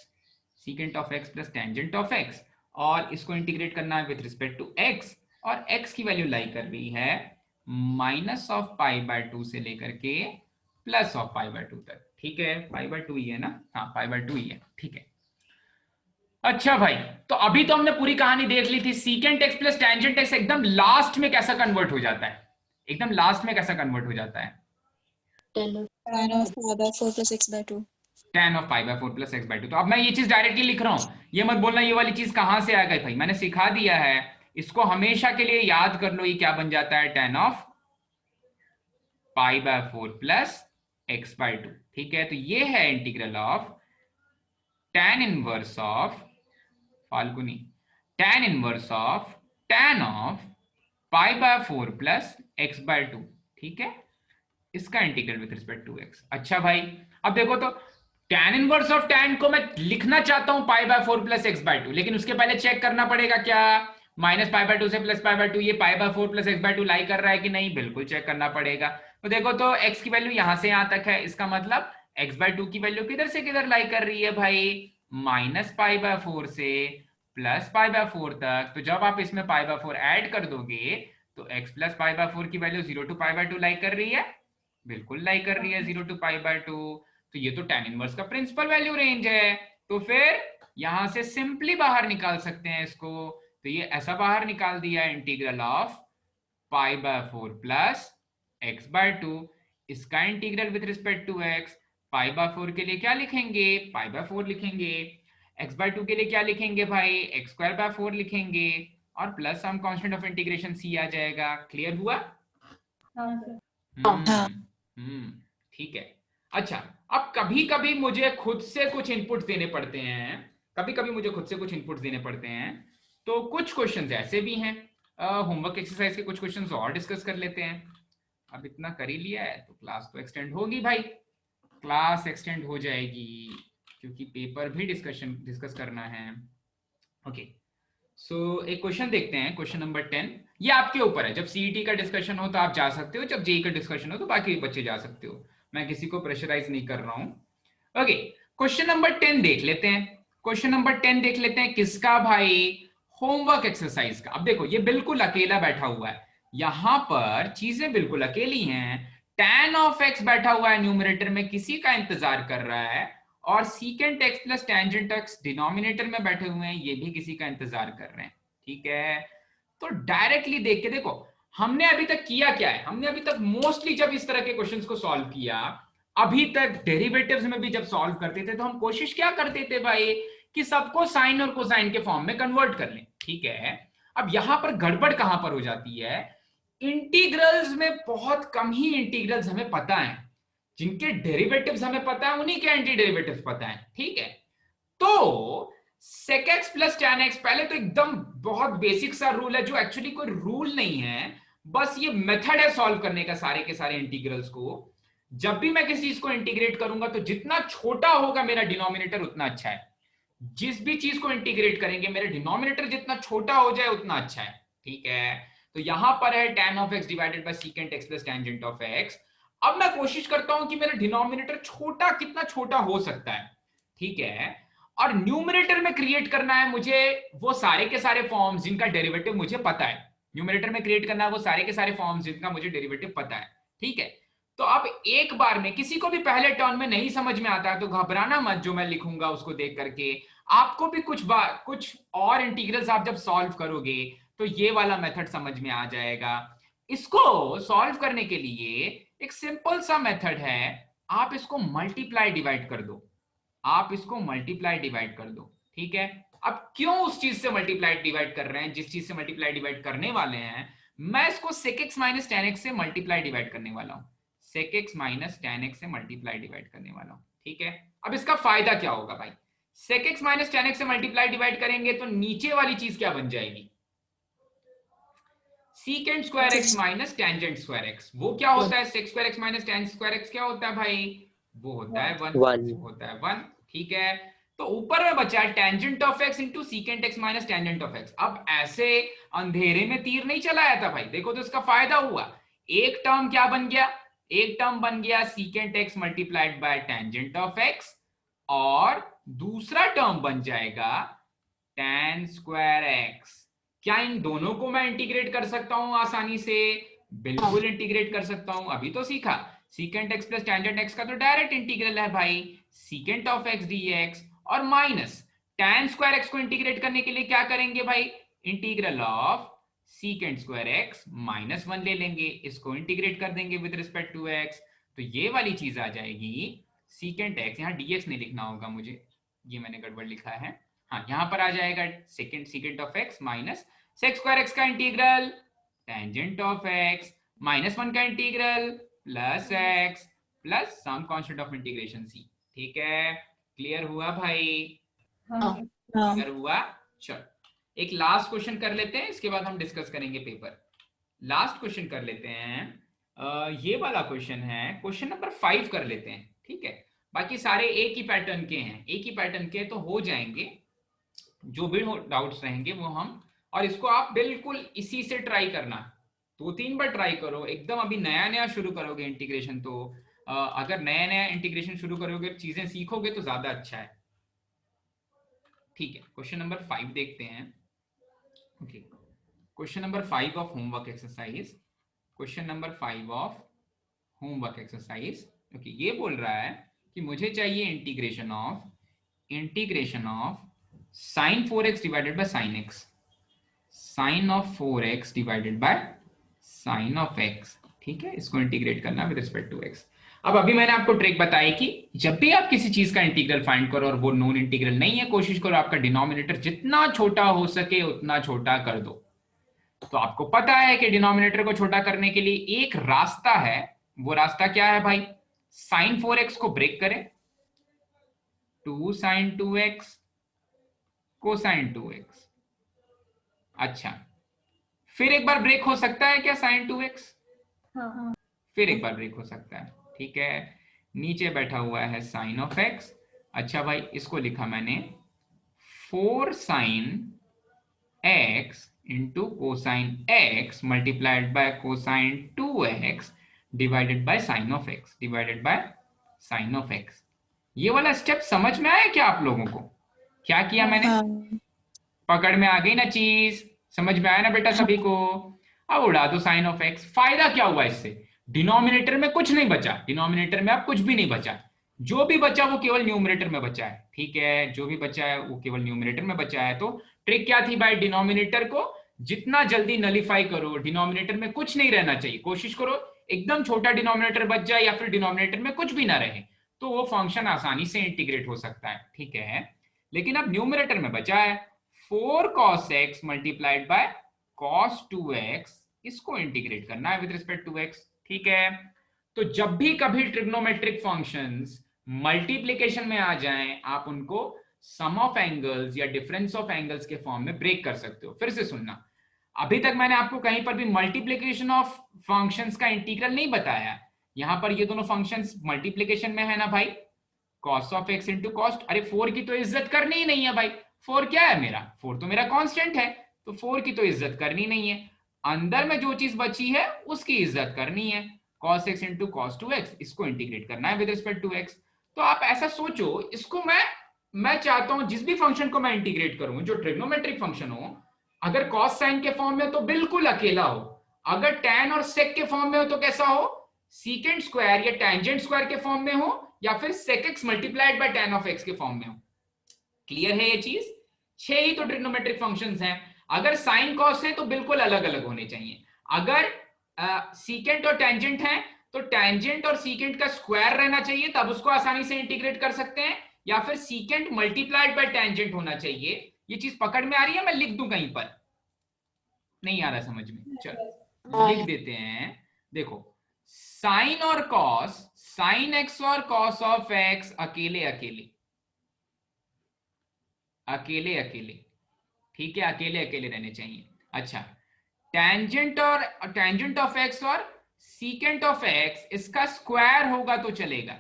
secant of x plus tangent of x, और इसको इंटीग्रेट करना है विद रिस्पेक्ट टू x, और x की वैल्यू लाई कर रही है -π/2 से लेकर के +π/2 तक, ठीक है। π/2 ही है ना, हाँ π/2 ही है, ठीक है। अच्छा भाई, तो अभी तो हमने पूरी कहानी देख ली थी, secant x plus tangent x एकदम लास्ट में कैसा कन्वर्ट हो जाता है, एकदम लास्ट में कैसा कन्वर्ट हो जाता है, tan of tan of pi by 4 plus x by 2. tan of pi by 4 plus x by 2। तो अब मैं ये चीज डायरेक्टली लिख रहा हूं, ये मत बोलना ये वाली चीज कहां से आ गई भाई, मैंने सिखा दिया है, इसको हमेशा के लिए याद कर लो, ये क्या बन जाता है, tan of pi by 4 plus x by 2, ठीक है। तो ये है integral of tan inverse of Falguni, tan inverse of tan of pi by 4 plus x by 2, ठीक है, इसका integral with respect to x। अच्छा भाई, अब देखो तो tan इनवर्स ऑफ tan को मैं लिखना चाहता हूं pi by 4 plus x by 2, लेकिन उसके पहले चेक करना पड़ेगा क्या, -π/2 से +π/2, ये pi by 4 plus x by 2 लाई कर रहा है कि नहीं, बिल्कुल चेक करना पड़ेगा। तो देखो तो x की वैल्यू यहां से यहां तक है, इसका मतलब x by 2 की वैल्यू किधर से किधर लाई कर रही है भाई, -π/4 से +π/4 तक। तो जब आप इसमें π/4 ऐड कर दोगे तो x प्लस π/4 की वैल्यू 0 to π/2 लाई कर रही है, बिल्कुल लाई कर रही है 0 to π/2। तो ये तो tan इनवर्स का प्रिंसिपल वैल्यू रेंज है, तो फिर यहां से सिंपली बाहर निकाल सकते हैं इसको। तो ये ऐसा बाहर निकाल दिया, integral of π/4 plus x by 2, इसका integral with respect to x। π/4 के लिए क्या लिखेंगे, π/4 लिखेंगे, x by 2 के लिए क्या लिखेंगे भाई, x²/4 लिखेंगे, और plus some constant of integration c आ जाएगा। क्लियर हुआ? हाँ सर। ठीक है। अच्छा, अब कभी कभी मुझे खुद से कुछ इनपुट्स देने पड़ते हैं, तो कुछ क्वेश्चंस ऐसे भी हैं होमवर्क एक्सरसाइज के कुछ क्वेश्चंस और डिस्कस कर लेते हैं। अब इतना कर ही लिया है तो क्लास तो एक्सटेंड होगी भाई, क्लास एक्सटेंड हो जाएगी क्योंकि पेपर भी डिस्कस करना है। ओके सो एक क्वेश्चन देखते हैं, क्वेश्चन नंबर 10। ये आपके ऊपर है, जब सीईटी का डिस्कशन हो तो आप जा सकते हो, जब जेई का डिस्कशन हो तो बाकी बच्चे जा सकते हो, मैं किसी को प्रेशराइज नहीं कर रहा हूं। ओके क्वेश्चन नंबर 10 देख लेते हैं। क्वेश्चन नंबर 10 देख लेते हैं, किसका भाई? होमवर्क एक्सरसाइज का। अब देखो ये बिल्कुल अकेला बैठा हुआ है, यहां पर चीजें बिल्कुल अकेली हैं। tan ऑफ x बैठा हुआ है न्यूमरेटर में, किसी का इंतजार कर रहा है, और secant x plus tangent x denominator में बैठे हुए हैं, ये भी किसी का इंतजार कर रहे हैं। ठीक है, तो डायरेक्टली देख के देखो हमने अभी तक किया क्या है। हमने अभी तक मोस्टली जब इस तरह के क्वेश्चंस को सॉल्व किया, अभी तक डेरिवेटिव्स में भी जब सॉल्व करते थे तो हम कोशिश क्या करते थे भाई कि सबको साइन और कोसाइन के फॉर्म में कन्वर्ट कर लें। ठीक है, अब यहां पर गड़बड़ कहां पर हो जाती है, इंटीग्रल्स में बहुत कम ही इंटीग्रल्स हमें पता है, जिनके डेरिवेटिव्स हमें पता है उन्हीं के एंटी डेरिवेटिव्स पता है। ठीक है, तो sec x प्लस tan x पहले तो एकदम बहुत बेसिक सा रूल है जो एक्चुअली कोई रूल नहीं है, बस ये मेथड है सॉल्व करने का सारे के सारे इंटीग्रल्स को। जब भी मैं किसी चीज को इंटीग्रेट करूंगा तो जितना छोटा होगा मेरा डिनोमिनेटर उतना अच्छा है। जिस भी चीज को इंटीग्रेट करेंगे मेरा डिनोमिनेटर जितना छोटा हो जाए उतना अच्छा है। ठीक है, तो यहां पर है tan of x divided bye secant x plus tangent of x। अब मैं कोशिश करता हूं कि मेरा डिनोमिनेटर छोटा कितना छोटा हो सकता है। ठीक है, और न्यूमरेटर में क्रिएट करना है मुझे वो सारे के सारे फॉर्म्स जिनका डेरिवेटिव मुझे पता है। न्यूमरेटर में क्रिएट करना है वो सारे के सारे फॉर्म्स जिनका मुझे डेरिवेटिव पता है। ठीक है, तो अब एक बार में किसी को भी पहले टर्म में नहीं समझ में आता है तो घबराना मत, जो मैं लिखूंगा उसको देख करके आपको भी कुछ और इंटीग्रल्स आप जब सॉल्व करोगे तो ये वाला मेथड समझ में आ जाएगा। इसको सॉल्व करने के लिए एक सिंपल सा मेथड है, आप इसको मल्टीप्लाई डिवाइड कर दो। आप इसको मल्टीप्लाई डिवाइड कर दो। ठीक है, अब क्यों उस चीज से मल्टीप्लाई डिवाइड कर रहे हैं जिस चीज से मल्टीप्लाई डिवाइड करने वाले हैं, मैं इसको sec x minus tan x से मल्टीप्लाई डिवाइड करने वाला हूं। sec x minus tan x से मल्टीप्लाई डिवाइड करने वाला हूं। ठीक है, अब इसका फायदा क्या होगा भाई, sec x minus tan x से मल्टीप्लाई डिवाइड करेंगे तो नीचे वाली चीज क्या बन जाएगी, secant square x minus tangent square x। वो क्या होता है, sec square x minus tan square x क्या होता है भाई, वो होता है 1। वो होता है 1। ठीक है, तो ऊपर में बचा है tangent of x into secant x minus tangent of x। अब ऐसे अंधेरे में तीर नहीं चलाया था भाई, देखो तो इसका फायदा हुआ। एक टर्म क्या बन गया, एक टर्म बन गया secant x multiplied bye tangent of x, और दूसरा टर्म बन जाएगा tan स्क्वायर x। क्या इन दोनों को मैं इंटीग्रेट कर सकता हूं आसानी से? बिल्कुल इंटीग्रेट कर सकता हूं, अभी तो सीखा। Secant x plus tangent x का तो डायरेक्ट इंटीग्रल है भाई, सीकेंट ऑफ x dx, और माइनस tan स्क्वायर x को इंटीग्रेट करने के लिए क्या करेंगे भाई, integral of secant square x minus 1 ले लेंगे, इसको इंटीग्रेट कर देंगे विद रिस्पेक्ट टू x, तो ये वाली चीज आ जाएगी सीकेंट x। यहाँ dx नहीं लिखना होगा मुझे, ये मैंने गड़बड़ लिखा है। हाँ, यहां पर आ जाएगा secant of x minus sec square x का integral tangent of x minus 1 का integral plus x plus some constant of integration c। ठीक है, क्लियर हुआ भाई? हाँ क्लियर हुआ? चलो एक लास्ट क्वेश्चन कर लेते हैं, इसके बाद हम डिस्कस करेंगे पेपर। लास्ट क्वेश्चन कर लेते हैं, ये वाला क्वेश्चन है, क्वेश्चन नंबर 5 कर लेते हैं। ठीक है, बाकी सारे एक ही पैटर्न के हैं, एक ही पैटर्न के तो हो जाएंगे, जो भी डाउट्स रहेंगे वो हम, और इसको आप बिल्कुल इसी से ट्राई करना, 2-3 बार ट्राई करो। एकदम अभी नया नया शुरू करोगे इंटीग्रेशन तो अगर नया नया इंटीग्रेशन शुरू करोगे, चीजें सीखोगे तो ज्यादा अच्छा है। ठीक है, क्वेश्चन नंबर 5 देखते हैं। Okay, question number 5 of homework exercise, question number 5 of homework exercise. Okay, ये बोल रहा है कि मुझे चाहिए integration of sin 4x divided by sin x, sin of 4x divided by sin of x। ठीक है, इसको इंटीग्रेट करना विद रिस्पेक्ट टू x। अब अभी मैंने आपको ट्रिक बताई कि जब भी आप किसी चीज का इंटीग्रल फाइंड करो और वो नॉन इंटीग्रल नहीं है, कोशिश करो आपका डिनोमिनेटर जितना छोटा हो सके उतना छोटा कर दो। तो आपको पता है कि डिनोमिनेटर को छोटा करने के लिए एक रास्ता है, वो रास्ता क्या है भाई, sin 4x को ब्रेक करें, 2 sin 2x कोसाइन 2x। अच्छा, फिर एक बार ब्रेक हो सकता है क्या sin 2x? हाँ फिर एक बार ब्रेक हो सकता है, ठीक है। नीचे बैठा हुआ है sin of x। अच्छा भाई, इसको लिखा मैंने 4 sin x into cosine x multiplied bye cosine 2x divided by sine of x divided bye sine of x। ये वाला स्टेप समझ में आया क्या आप लोगों को? क्या किया मैंने? हाँ पकड़ में आ गई ना चीज? समझ में आया ना बेटा सभी को? अब उड़ा दो साइन ऑफ x। फायदा क्या हुआ इससे? डिनोमिनेटर में कुछ नहीं बचा, डिनोमिनेटर में अब कुछ भी नहीं बचा। जो भी बचा वो केवल न्यूमरेटर में बचा है, ठीक है। जो भी बचा है वो केवल न्यूमरेटर में बचा है। तो ट्रिक क्या थी भाई? डिनोमिनेटर को जितना जल्दी नलीफाई करो, डिनोमिनेटर में कुछ नहीं रहना चाहिए। कोशिश करो एकदम छोटा डिनोमिनेटर बच जाए या फिर डिनोमिनेटर में कुछ भी ना रहे, तो वो फंक्शन आसानी से इंटीग्रेट हो सकता है, ठीक है। लेकिन अब न्यूमरेटर में बचा है 4 cos x multiplied by cos 2x, इसको इंटीग्रेट करना है विद रिस्पेक्ट टू x, ठीक है। तो जब भी कभी ट्रिग्नोमेट्रिक फंक्शंस मल्टीप्लिकेशन में आ जाएं, आप उनको सम ऑफ एंगल्स या डिफरेंस ऑफ एंगल्स के फॉर्म में ब्रेक कर सकते हो। फिर से सुनना, अभी तक मैंने आपको कहीं पर भी मल्टीप्लिकेशन ऑफ फंक्शंस का इंटीग्रल नहीं बताया। यहां पर ये दोनों फंक्शंस मल्टीप्लिकेशन में है ना भाई, cos of x into cost. अरे 4 की तो इज्जत करनी ही नहीं है भाई। 4 क्या है मेरा? 4 तो मेरा कांस्टेंट है, तो 4 की तो इज्जत करनी नहीं है। अंदर में जो चीज बची है उसकी इज्जत करनी है। cos x into cos 2x, इसको इंटीग्रेट करना है विद रिस्पेक्ट टू x। तो आप ऐसा सोचो, इसको मैं चाहता हूं जिस भी फंक्शन को मैं इंटीग्रेट करूं जो ट्रिग्नोमेट्रिक फंक्शन हो, अगर cos साइन के फॉर्म में हो तो बिल्कुल अकेला हो, अगर tan और sec के फॉर्म में हो तो कैसा हो? सीकेंट स्क्वायर या टेंजेंट स्क्वायर के फॉर्म में हो, या फिर sec x multiplied bye tan of x के फॉर्म में हो। क्लियर है ये चीज? 6 ही तो ट्रिग्नोमेट्रिक फंक्शंस हैं। अगर साइन कॉस है तो बिल्कुल अलग अलग होने चाहिए। अगर सीकेंट और टेंजेंट है तो टेंजेंट और सीकेंट का स्क्वायर रहना चाहिए, तब उसको आसानी से इंटीग्रेट कर सकते हैं, या फिर सीकेंट मल्टीप्लाइड बाय टेंजेंट होना चाहिए। ये चीज पकड़ में आ रही है? मैं लिख दूं कहीं पर? नहीं आ रहा समझ में? चलो लिख देते हैं। देखो, साइन और कॉस, साइन एक्स और कॉस ऑफ एक्स अकेले अकेले, अकेले अकेले, ठीक है, अकेले अकेले रहने चाहिए। अच्छा, टेंजेंट और टेंजेंट ऑफ एक्स और सीकेंट ऑफ एक्स, इसका स्क्वायर होगा तो चलेगा,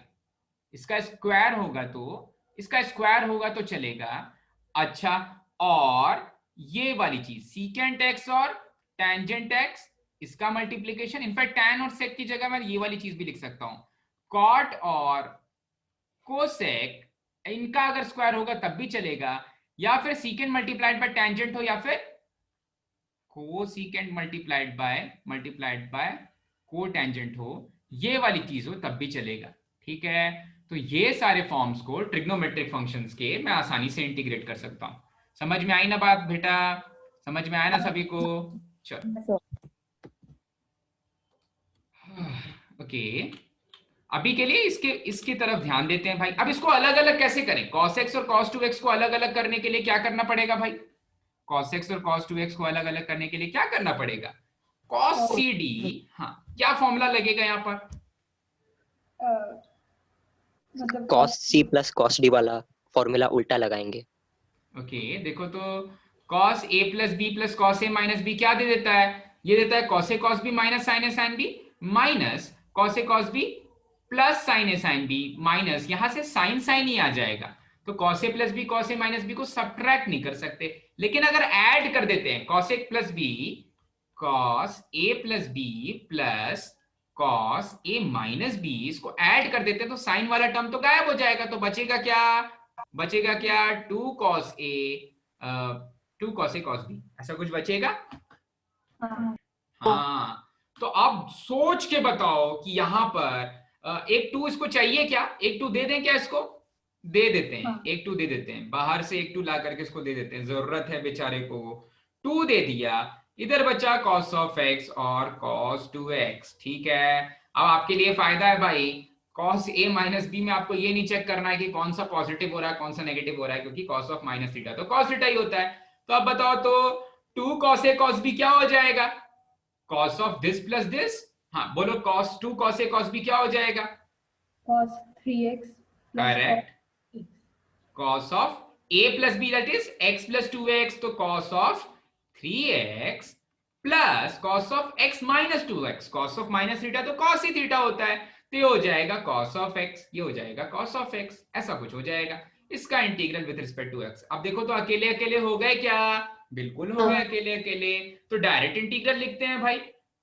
इसका स्क्वायर होगा तो, इसका स्क्वायर होगा तो चलेगा। अच्छा, और ये वाली चीज सीकेंट एक्स और टेंजेंट एक्स, इसका मल्टीप्लीकेशन, इनफैक्ट tan और sec की जगह मैं ये वाली चीज भी लिख सकता हूं, cot और कोसेक, इनका अगर स्क्वायर होगा तब भी चलेगा, या फिर सीकेंट मल्टीप्लाइड बाय टेंजेंट हो, या फिर कोसीकेंट मल्टीप्लाइड बाय को टेंजेंट हो, ये वाली चीज हो तब भी चलेगा, ठीक है। तो ये सारे फॉर्म्स को ट्रिग्नोमेट्रिक फंक्शंस के मैं आसानी से इंटीग्रेट कर सकता हूं। समझ में आई ना बात बेटा? समझ में आया ना सभी को? चलो ओके, अभी के लिए इसकी तरफ ध्यान देते हैं भाई। अब इसको अलग अलग कैसे करें? cos x और cos 2x को अलग अलग करने के लिए क्या करना पड़ेगा भाई? cos x और cos 2x को अलग अलग करने के लिए क्या करना पड़ेगा? cos cd, हाँ, क्या फॉर्मूला लगेगा यहाँ पर? मतलब cos c plus cos d वाला फॉर्मूला उल्टा लगाएंगे। ओके, देखो तो cos a plus b plus cos a minus b क्या दे देता है? ये देता है cos a cos b minus sin a sin b minus cos a cos b plus sin a sin b minus, यहां से sin sin ही आ जाएगा। तो cos a plus b cos a minus b को सब्ट्रैक्ट नहीं कर सकते, लेकिन अगर ऐड कर देते हैं cos a plus b cos a plus b plus cos a minus b, इसको ऐड कर देते हैं तो साइन वाला टर्म तो गायब हो जाएगा। तो बचेगा क्या? बचेगा क्या? 2 cos a cos b, ऐसा कुछ बचेगा। हाँ, तो अब सोच के बताओ कि यहां पर एक 2 इसको चाहिए क्या? एक 2 दे दें क्या? इसको दे देते हैं, एक 2 दे देते हैं, बाहर से एक 2 ला करके इसको दे देते हैं, जरूरत है बेचारे को। 2 दे दिया, इधर बचा cos ऑफ x और cos 2x, ठीक है। अब आपके लिए फायदा है भाई, cos a माइनस b में आपको ये नहीं चेक करना है कि कौन सा पॉजिटिव हो रहा है कौन सा नेगेटिव हो रहा है, क्योंकि cos ऑफ माइनस थीटा तो cos थीटा ही होता है। तो अब बताओ तो 2 cos a cos b क्या हो जाएगा? cos of this plus this, हाँ बोलो, cos 2 cos a cos b क्या हो जाएगा? cos 3x correct, cos of a plus b that is x plus 2x, तो cos of 3x plus cos of x minus 2x, cos of minus theta तो cos ही theta होता है, तो ये हो जाएगा कॉस ऑफ x, ये हो जाएगा कॉस ऑफ x, ऐसा कुछ हो जाएगा। इसका integral with respect to x। अब देखो तो अकेले अकेले हो गए क्या? बिल्कुल हो गए अकेले अकेले। तो डायरेक्ट इंटीग्रल लिखते हैं भाई,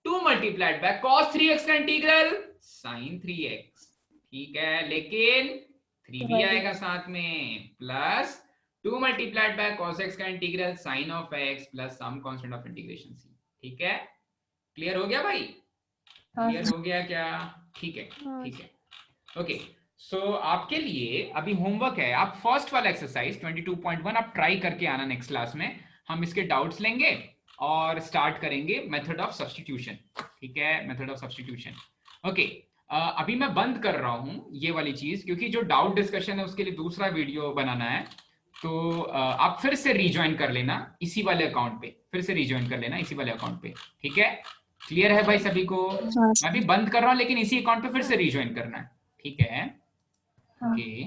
2 मल्टीप्लाइड बाय cos 3x का इंटीग्रल sin 3x, ठीक है, लेकिन 3 भी आएगा साथ में, plus 2 multiplied by cos x का integral sin of x plus some constant of integration c, ठीक है। क्लियर हो गया भाई? क्लियर हो गया क्या? ठीक है, ठीक है, ओके। सो आपके लिए अभी होमवर्क है, आप फर्स्ट वाला एक्सरसाइज 22.1 आप ट्राई करके आना नेक्स्ट क्लास में, हम इसके डाउट्स लेंगे और स्टार्ट करेंगे मेथड ऑफ सब्स्टिट्यूशन, ठीक है, मेथड ऑफ सब्स्टिट्यूशन। ओके, अभी मैं बंद कर रहा हूं ये वाली चीज, क्योंकि जो डाउट डिस्कशन है उसके लिए दूसरा वीडियो बनाना है, तो आप फिर से रिज्वाइन कर लेना इसी वाले अकाउंट पे, फिर से रिज्वाइन कर लेना इसी वाले अकाउंट पे, ठीक है। क्लियर है भाई सभी को? मैं भी बंद कर रहा हूं लेकिन इसी अकाउंट पे फिर से रिज्वाइन करना है, ठीक है। ओके